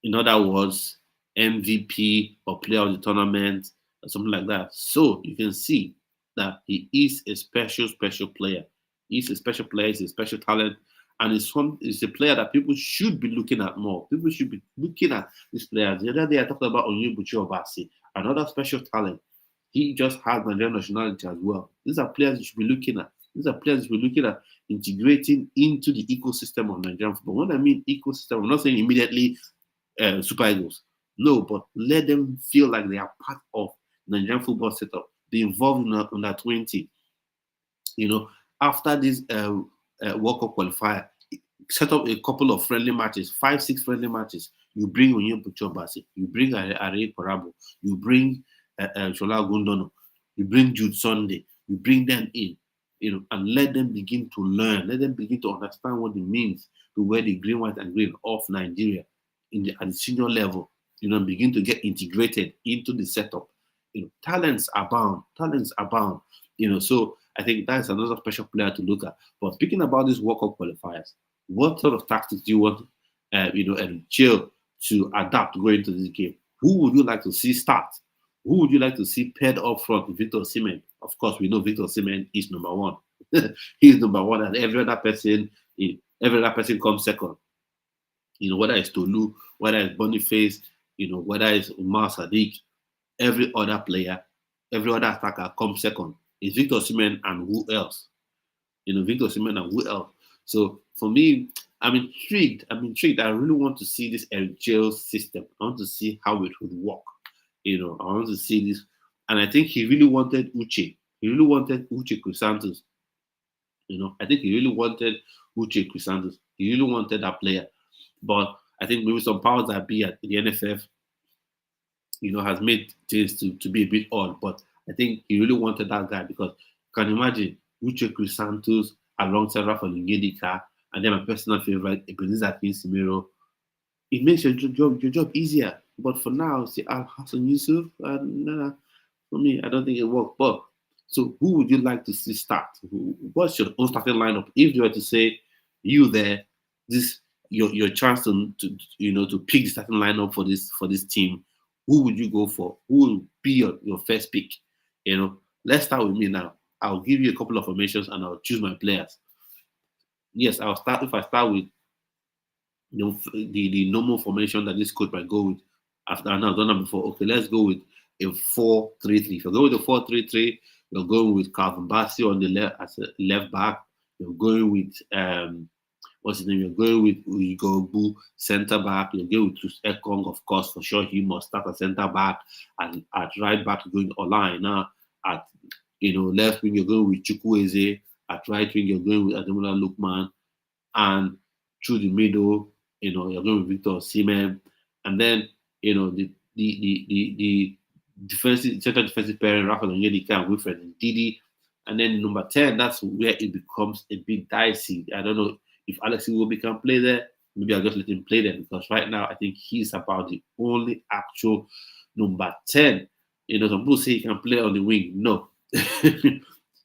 B: In other words, MVP or player of the tournament or something like that. So you can see that he is a special player. He's a special player, he's a special talent, and it's a player that people should be looking at more. People should be looking at these players. The other day I talked about Onyemaechi Obasi, another special talent. He just has Nigerian nationality as well. These are players you should be looking at. These are players you should be looking at integrating into the ecosystem of Nigerian football. When I mean ecosystem, I'm not saying immediately Super Eagles. No, but let them feel like they are part of Nigerian football setup. Be involved in under 20. After this World Cup qualifier, set up a couple of friendly matches, 5-6 friendly matches. You bring Onyemaechi Obasi, you bring Are Porabo, you bring Shola Ogundana, you bring Jude Sunday, you bring them in, and let them begin to learn, let them begin to understand what it means to wear the green, white, and green of Nigeria at the senior level. Begin to get integrated into the setup. Talents abound. So I think that's another special player to look at. But speaking about these World Cup qualifiers, what sort of tactics do you want, Chill to adapt going into this game? Who would you like to see start? Who would you like to see paired up front with Victor Osimhen? Of course, we know Victor Osimhen is number one. He's number one, and every other person comes second. Whether it's Tolu, whether it's Boniface, whether it's Umar Sadiq, every other player, every other attacker comes second. It's Victor Osimhen and who else? Victor Osimhen and who else? So for me, I'm intrigued. I really want to see this jail system. I want to see how it would work. I want to see this. And I think he really wanted Uche. He really wanted Uche Crisantos. I think he really wanted Uche Crisantos. He really wanted that player. But I think maybe some powers that be at the NFF, has made things to be a bit odd. But I think he really wanted that guy because you can imagine Uche Chris Santos alongside Rafa Onyedika, and then my personal favorite, Ebenezer Pinsimero. It makes your job easier. But for now, see Al Hassan Yusuf, nah, for me, I don't think it worked. But so, who would you like to see start? What's your own starting lineup? If you were to say you there, this your chance to pick the starting lineup for this team, who would you go for? Who will be your first pick? Let's start with me now. I'll give you a couple of formations and I'll choose my players. Yes, I'll start. If I start with the normal formation that this coach might go with after I've done that before. Okay, let's go with a 4-3-3. If you go with a 4-3-3, you're going with Calvin Bassey on the left as a left back. You're going with what's his name? You're going with Uigogbu centre back. You're going with Troost Ekong, of course, for sure. He must start at centre back, and at right back you're going Ola AIna. At left wing you're going with Chukwueze. At right wing you're going with Ademola Lookman, and through the middle, you're going with Victor Osimhen, and then the defensive central defensive pairing, Rafa Onyedika and Wilfred Ndidi, and then number 10. That's where it becomes a bit dicey. I don't know if Alex Iwobi can play there. Maybe I'll just let him play there because right now I think he's about the only actual number 10. Some people say he can play on the wing. No,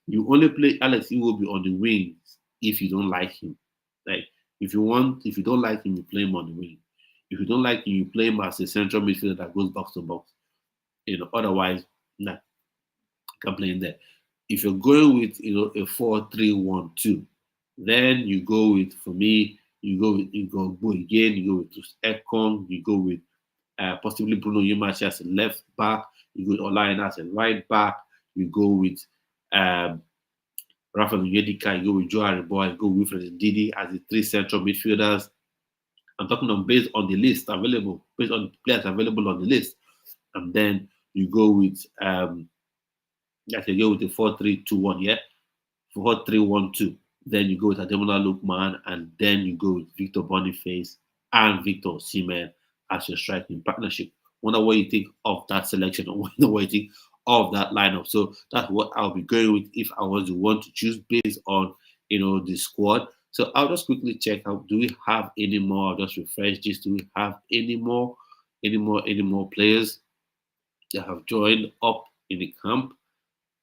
B: you only play Alex Iwobi on the wing if you don't like him. Like if you don't like him, you play him on the wing. If you don't like him, you play him as a central midfielder that goes box to box. Otherwise, nah, can play him there. If you're going with a 4-3-1-2, then you go with, for me, you go again, you go with Troost Ekong, you go with possibly Bruno Onyemaechi as a left back, you go with Ola AIna as a right back, you go with Rafa Onyedika, you go with Joe Aribo, you go with Wilfred Ndidi as the three central midfielders. I'm talking based on the list available, based on the players available on the list. And then you go with you go with the 4-3-2-1, yeah? 4-3-1-2. Then you go with Ademola Lookman, and then you go with Victor Boniface and Victor Osimhen as your striking partnership. Wonder what you think of that selection, or wonder what you think of that lineup. So that's what I'll be going with if I was to want to choose based on the squad. So I'll just quickly check out. Do we have any more? I'll just refresh this. Do we have any more players that have joined up in the camp?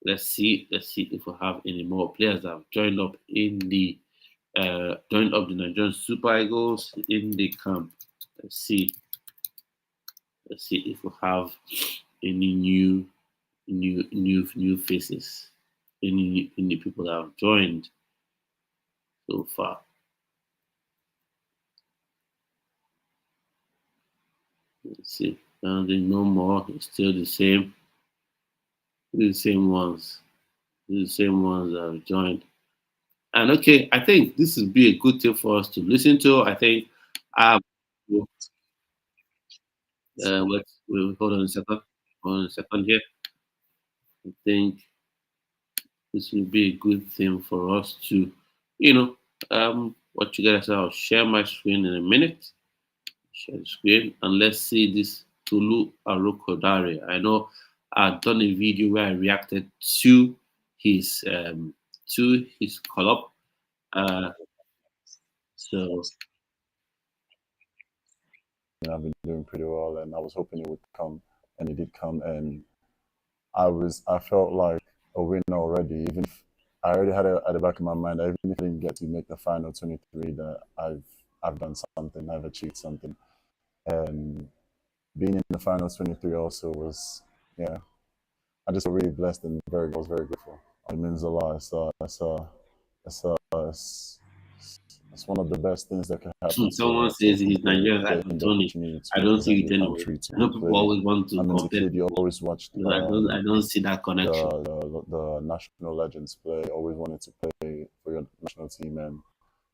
B: Let's see if we have any more players that have joined up in the Nigerian Super Eagles in the camp. Let's see if we have any new faces, any people that have joined so far. Let's see. No more. It's still the same. The same ones that have joined. And okay, I think this would be a good thing for us to listen to. I think hold on a second. Hold on a second here. I think this will be a good thing for us to, what you guys. I'll share my screen in a minute. Share the screen and let's see this Tolu Arokodare. I know I've done a video where I reacted to his call-up. So
C: I've been doing pretty well, and I was hoping it would come, and it did come, and I felt like a winner already. Even if I already had it at the back of my mind, even if I didn't get to make the final 23, that I've done something, I've achieved something, and being in the final 23 also was, yeah, I just feel really blessed and I was very grateful. It means a lot. It's one of the best things that can happen.
B: Someone says he's Nigerian, I don't see it anyway. I know people always want to compare.
C: You always watch.
B: I don't see that connection.
C: The national legends play. Always wanted to play for your national team, and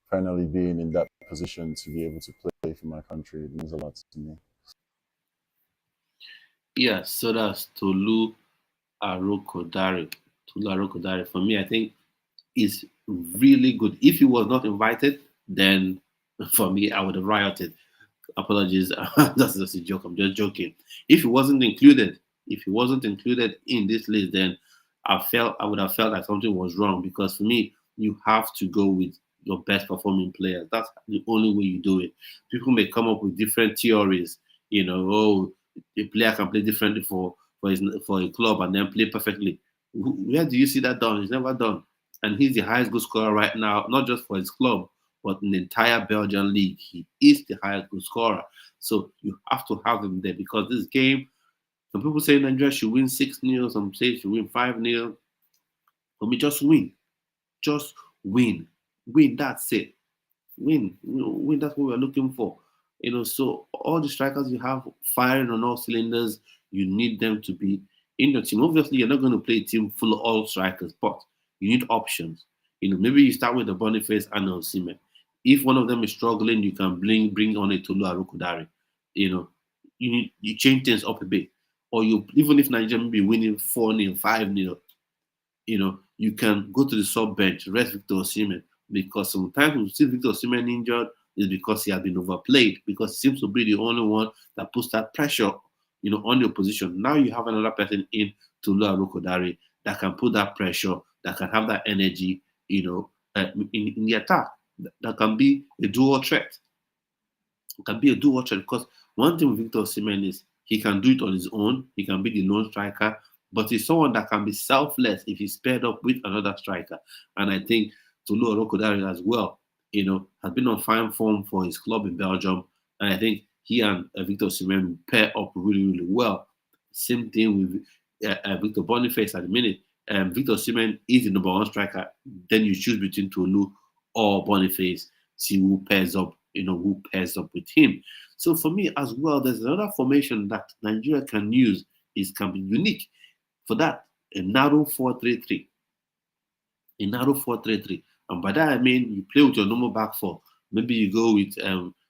C: finally being in that position to be able to play for my country, it means a lot to me.
B: Yeah, so that's Tolu Arokodare. For me, I think is really good. If he was not invited, then for me, I would have rioted. apologies. That's just a joke. I'm just joking. If he wasn't included, in this list, then I would have felt like something was wrong, because for me, you have to go with your best performing players. That's the only way you do it. People may come up with different theories. Oh, a player can play differently for a club and then play perfectly. Where do you see that done? It's never done. And he's the highest goal scorer right now, not just for his club, but in the entire Belgian league. He is the highest goal scorer. So you have to have him there, because this game, some people say Nigeria should win 6-0, some say it should win 5-0. For me, just win. Just win. Win, that's it. Win. Win, that's what we're looking for. So all the strikers you have firing on all cylinders, you need them to be in your team. Obviously, you're not going to play a team full of all strikers, but you need options. Maybe you start with the Boniface and Osimhen. If one of them is struggling, you can bring on a Tolu Arokodare. You change things up a bit. Or even if Nigeria may be winning 4-0, 5-0, you can go to the sub bench, rest Victor Osimhen, because sometimes we see Victor Osimhen injured is because he has been overplayed, because he seems to be the only one that puts that pressure, on your position. Now you have another person in Tolu Arokodare that can put that pressure, that can have that energy, in the attack. That can be a dual threat. It can be a dual threat, because one thing with Victor Osimhen is he can do it on his own. He can be the lone striker, but he's someone that can be selfless if he's paired up with another striker. And I think Tolu Arokodare as well, has been on fine form for his club in Belgium. And I think he and Victor Osimhen pair up really, really well. Same thing with Victor Boniface at the minute. Victor Osimhen is the number one striker. Then you choose between Tolu or Boniface, see who pairs up, with him. So for me as well, there's another formation that Nigeria can use, can be unique. For that, a narrow 4-3-3. A narrow 4-3-3. And by that I mean you play with your normal back four. Maybe you go with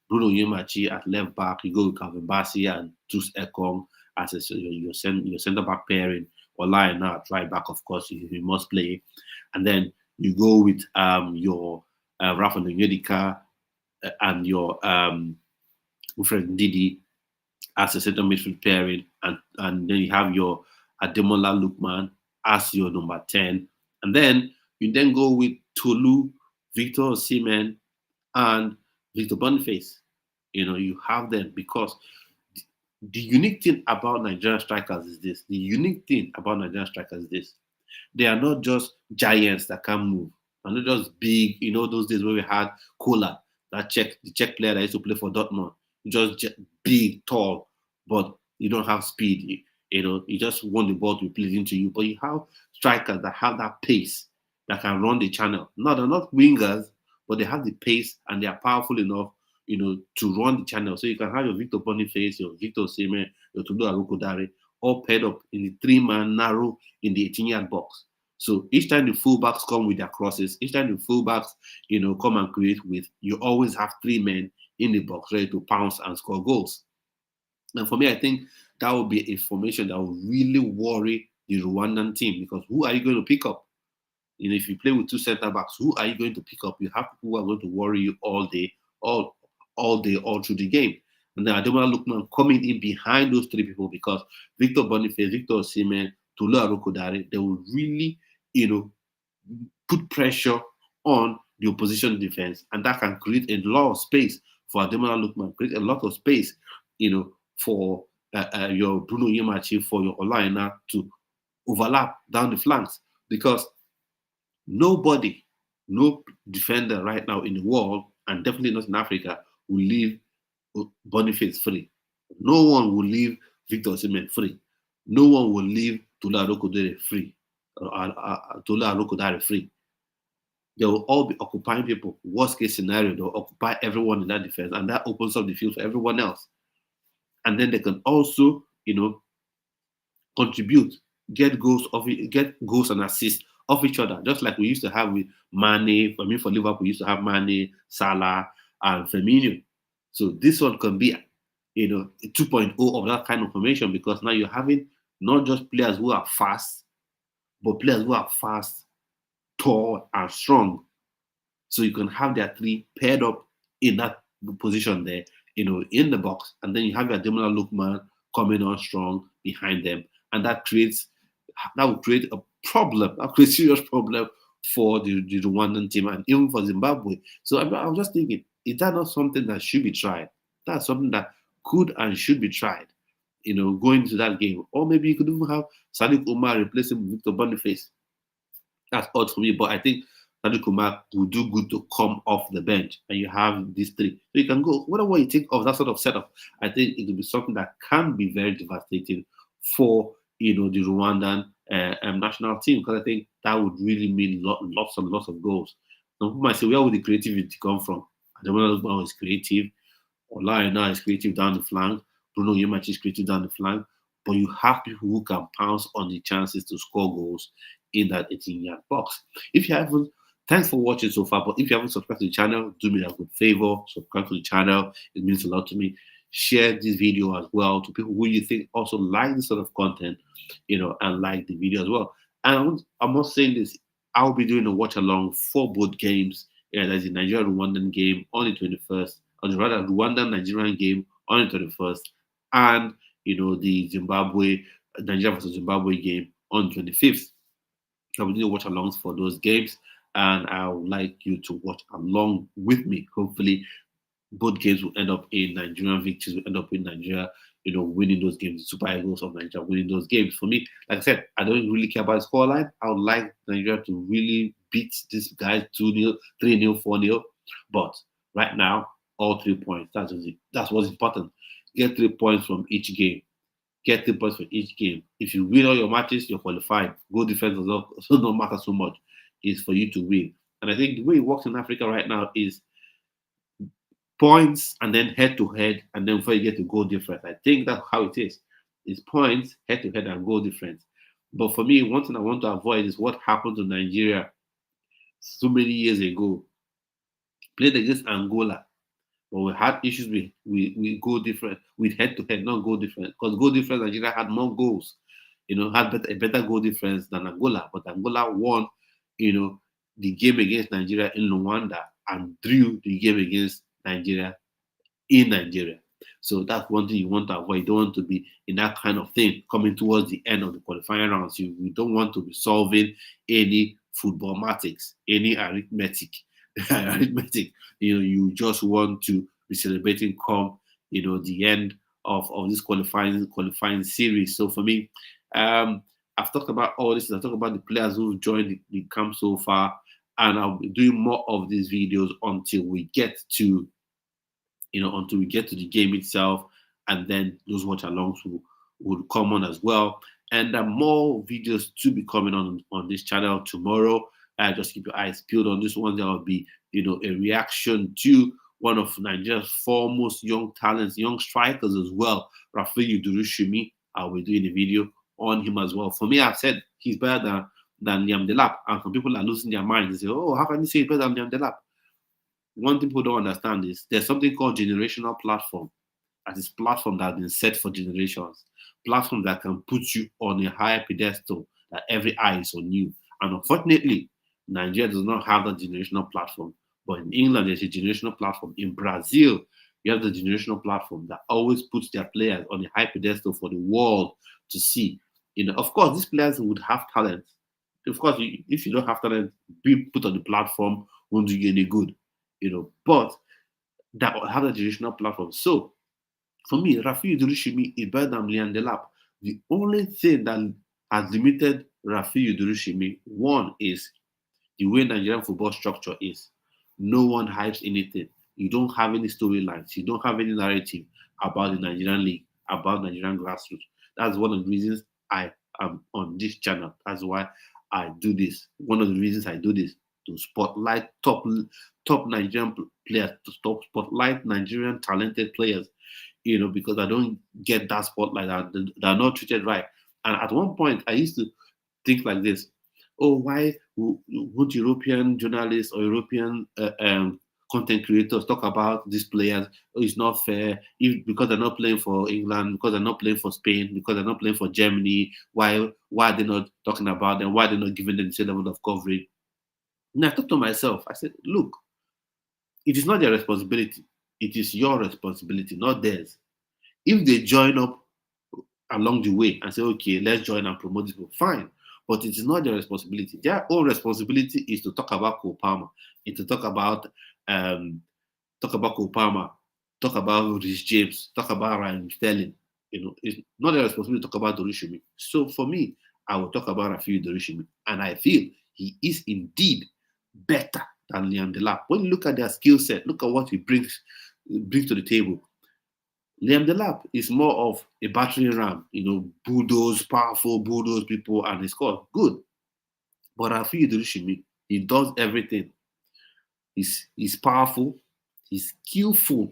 B: Bruno Onyemaechi at left back, you go with Calvin Bassey and Troost Ekong as your center back pairing, Ola AIna at right back, of course, you must play. And then you go with your Rafa Onyedika and your Wilfred Didi as a center midfield pairing, and then you have your Ademola Lookman as your number 10. And then you then go with Tolu, Victor Osimhen, and Victor Boniface. You have them, because the unique thing about Nigerian strikers is this. They are not just giants that can move. They're not just big, those days where we had Kola, the Czech player that used to play for Dortmund. Just big, tall, but you don't have speed. You just want the ball to be played into you. But you have strikers that have that pace, that can run the channel. No, they're not wingers, but they have the pace and they are powerful enough, to run the channel. So you can have your Victor Boniface, your Victor Osimhen, your Tolu Arokodare, all paired up in the 3-man narrow in the 18-yard box. So each time the fullbacks come with their crosses, each time the fullbacks, come and create with, you always have 3 men in the box ready to pounce and score goals. And for me, I think that would be a formation that would really worry the Rwandan team, because who are you going to pick up? If you play with 2 center backs, who are you going to pick up? You have people who are going to worry you all day, all through the game. And then Ademola Lookman coming in behind those 3 people, because Victor Boniface, Victor Osimhen, Tolu Arokodare, they will really, put pressure on the opposition defense, and that can create a lot of space for Ademola Lookman, create a lot of space, for your Bruno Onyemaechi, for your Ola AIna to overlap down the flanks, because no defender right now in the world, and definitely not in Africa, will leave Boniface free. No one will leave Victor Osimhen free. No one will leave Tolu Arokodare free. They will all be occupying people. Worst case scenario, they'll occupy everyone in that defense, and that opens up the field for everyone else. And then they can also, contribute, get goals and assists of each other, just like we used to have with Mane. For Liverpool, we used to have Mane, Salah, and Firmino. So this one can be, 2.0 of that kind of formation, because now you're having not just players who are fast, but players who are fast, tall, and strong. So you can have their 3 paired up in that position there, in the box, and then you have your Ademola Lookman coming on strong behind them, and that will create a problem, that creates serious problem for the Rwandan team and even for Zimbabwe. So I was just thinking, is that not something that should be tried? That's something that could and should be tried, going into that game. Or maybe you could even have Sadiq Umar replacing Victor Boniface. That's odd for me, but I think Sadiq Umar would do good to come off the bench, and you have these three. So you can go, whatever you think of that sort of setup, I think it will be something that can be very devastating for the Rwandan national team, because I think that would really mean lots and lots of goals. Some people might say, where would the creativity come from? Ademola Lookman is creative. Ola AIna is creative down the flank. Bruno Onyemaechi is creative down the flank. But you have people who can pounce on the chances to score goals in that 18-yard box. If you haven't, thanks for watching so far. But if you haven't subscribed to the channel, do me a good favor. Subscribe to the channel. It means a lot to me. Share this video as well to people who you think also like this sort of content, and like the video as well. And I'm not saying this. I'll be doing a watch along for both games. Yeah, there's the Nigeria-Rwandan game on the 21st, or rather Rwandan-Nigerian game on the 21st, and the Nigeria versus Zimbabwe game on the 25th. I will do watch alongs for those games, and I would like you to watch along with me. Hopefully, both games will end up in Nigerian victories, will end up in Nigeria, winning those games, the Super Eagles of Nigeria winning those games. For me, like I said, I don't really care about the scoreline. I would like Nigeria to really beat these guys 2-0, 3-0, 4-0. But right now, all 3 points. That's what's important. Get 3 points from each game. Get 3 points from each game. If you win all your matches, you're qualified. Goal defense does not matter so much. It's for you to win. And I think the way it works in Africa right now is points and then head to head, and then before you get to goal difference. I think that's how it is. It's points, head to head, and goal difference. But for me, one thing I want to avoid is what happened to Nigeria so many years ago. Played against Angola, but we had issues with goal difference, with head to head, not goal difference. Because goal difference, Nigeria had more goals, had a better goal difference than Angola. But Angola won, the game against Nigeria in Rwanda and drew the game against Nigeria in Nigeria. So that's one thing you want to avoid. You don't want to be in that kind of thing coming towards the end of the qualifying rounds. You don't want to be solving any football mathematics, any arithmetic. You just want to be celebrating come the end of this qualifying series. So for me, I've talked about all this. I've talked about the players who've joined the camp so far, and I'll be doing more of these videos until we get to the game itself, and then those watch alongs will come on as well. And more videos to be coming on this channel tomorrow. Just keep your eyes peeled on this one. There will be a reaction to one of Nigeria's foremost young talents, young strikers as well, Rafael Durushimi. I'll be doing a video on him as well. For me, I've said he's better than Liam Delap, and some people are losing their minds. They say, "Oh, how can you say he's better than Liam Delap?" One thing people don't understand is there's something called generational platform. That is platform that has been set for generations. Platform that can put you on a higher pedestal that every eye is on you. And unfortunately, Nigeria does not have that generational platform. But in England, there's a generational platform. In Brazil, you have the generational platform that always puts their players on a high pedestal for the world to see. Of course, these players would have talent. Of course, if you don't have talent, being put on the platform won't do you any good. But that have a generational platform. So for me, Rafael Durushimi is better than Liam Delap. The only thing that has limited Rafael Durushimi, one, is the way Nigerian football structure is. No one hypes anything. You don't have any storylines. You don't have any narrative about the Nigerian league, about Nigerian grassroots. That's one of the reasons I am on this channel. That's why I do this. One of the reasons I do this, to spotlight top Nigerian players, to spotlight Nigerian talented players, because I don't get that spotlight. They're not treated right. And at one point, I used to think like this: oh, why would European journalists or European content creators talk about these players? Oh, it's not fair. Because they're not playing for England, because they're not playing for Spain, because they're not playing for Germany, why are they not talking about them? Why are they not giving them the same level of coverage? And I thought to myself, I said, look, it is not their responsibility. It is your responsibility, not theirs. If they join up along the way and say, okay, let's join and promote this people, fine. But it is not their responsibility. Their own responsibility is to talk about Cole Palmer, is to um, talk about Cole Palmer, talk about Rich James, talk about Ryan Sterling. It's not their responsibility to talk about Dorishimi. So for me, I will talk about Rafael Dorishimi, and I feel he is indeed better than Liam Delap. When you look at their skill set, look at what he brings to the table. Liam Delap is more of a battering ram, bulldoze, powerful, bulldoze people, and he scores. Good. But Rafael Dorishimi, he does everything. He's powerful, he's skillful,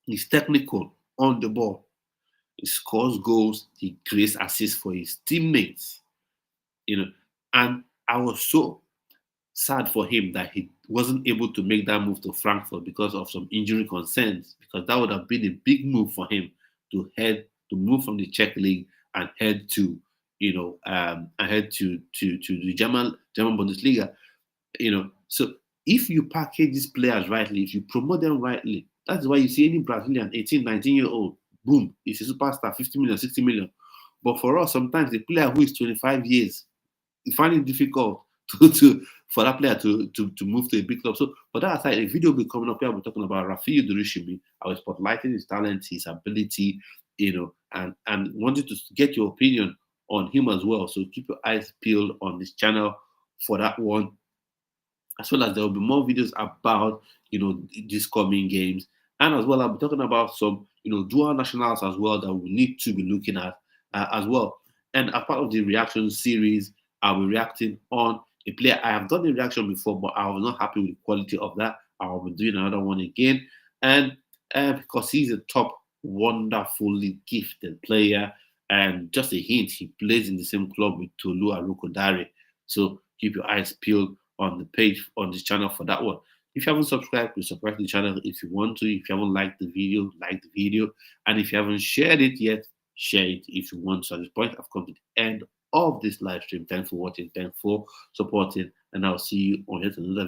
B: he's technical on the ball. He scores goals, he creates assists for his teammates. And I was so sad for him that he wasn't able to make that move to Frankfurt because of some injury concerns, because that would have been a big move for him to move from the Czech league and head to the German Bundesliga. So if you package these players rightly, if you promote them rightly, that's why you see any Brazilian 18, 19-year-old, boom, he's a superstar, 50 million, 60 million. But for us, sometimes the player who is 25 years, you find it difficult for that player to move to a big club. So for that aside, a video will be coming up here. We're talking about Rafael Dorishimi. I was spotlighting his talent, his ability, and wanted to get your opinion on him as well. So keep your eyes peeled on this channel for that one, as well as there will be more videos about these coming games, and as well I'll be talking about some dual nationals as well that we need to be looking at as well. And as part of the reaction series, I'll be reacting on a player. I have done a reaction before, but I was not happy with the quality of that. I'll be doing another one again, and because he's a top, wonderfully gifted player, and just a hint, he plays in the same club with Tolu Arokodare. So keep your eyes peeled on the page on this channel for that one. If you haven't subscribed, please subscribe to the channel if you want to. If you haven't liked the video, like the video. And if you haven't shared it yet, share it if you want. So at this point, I've come to the end of this live stream. Thanks for watching. Thanks for supporting. And I'll see you on yet another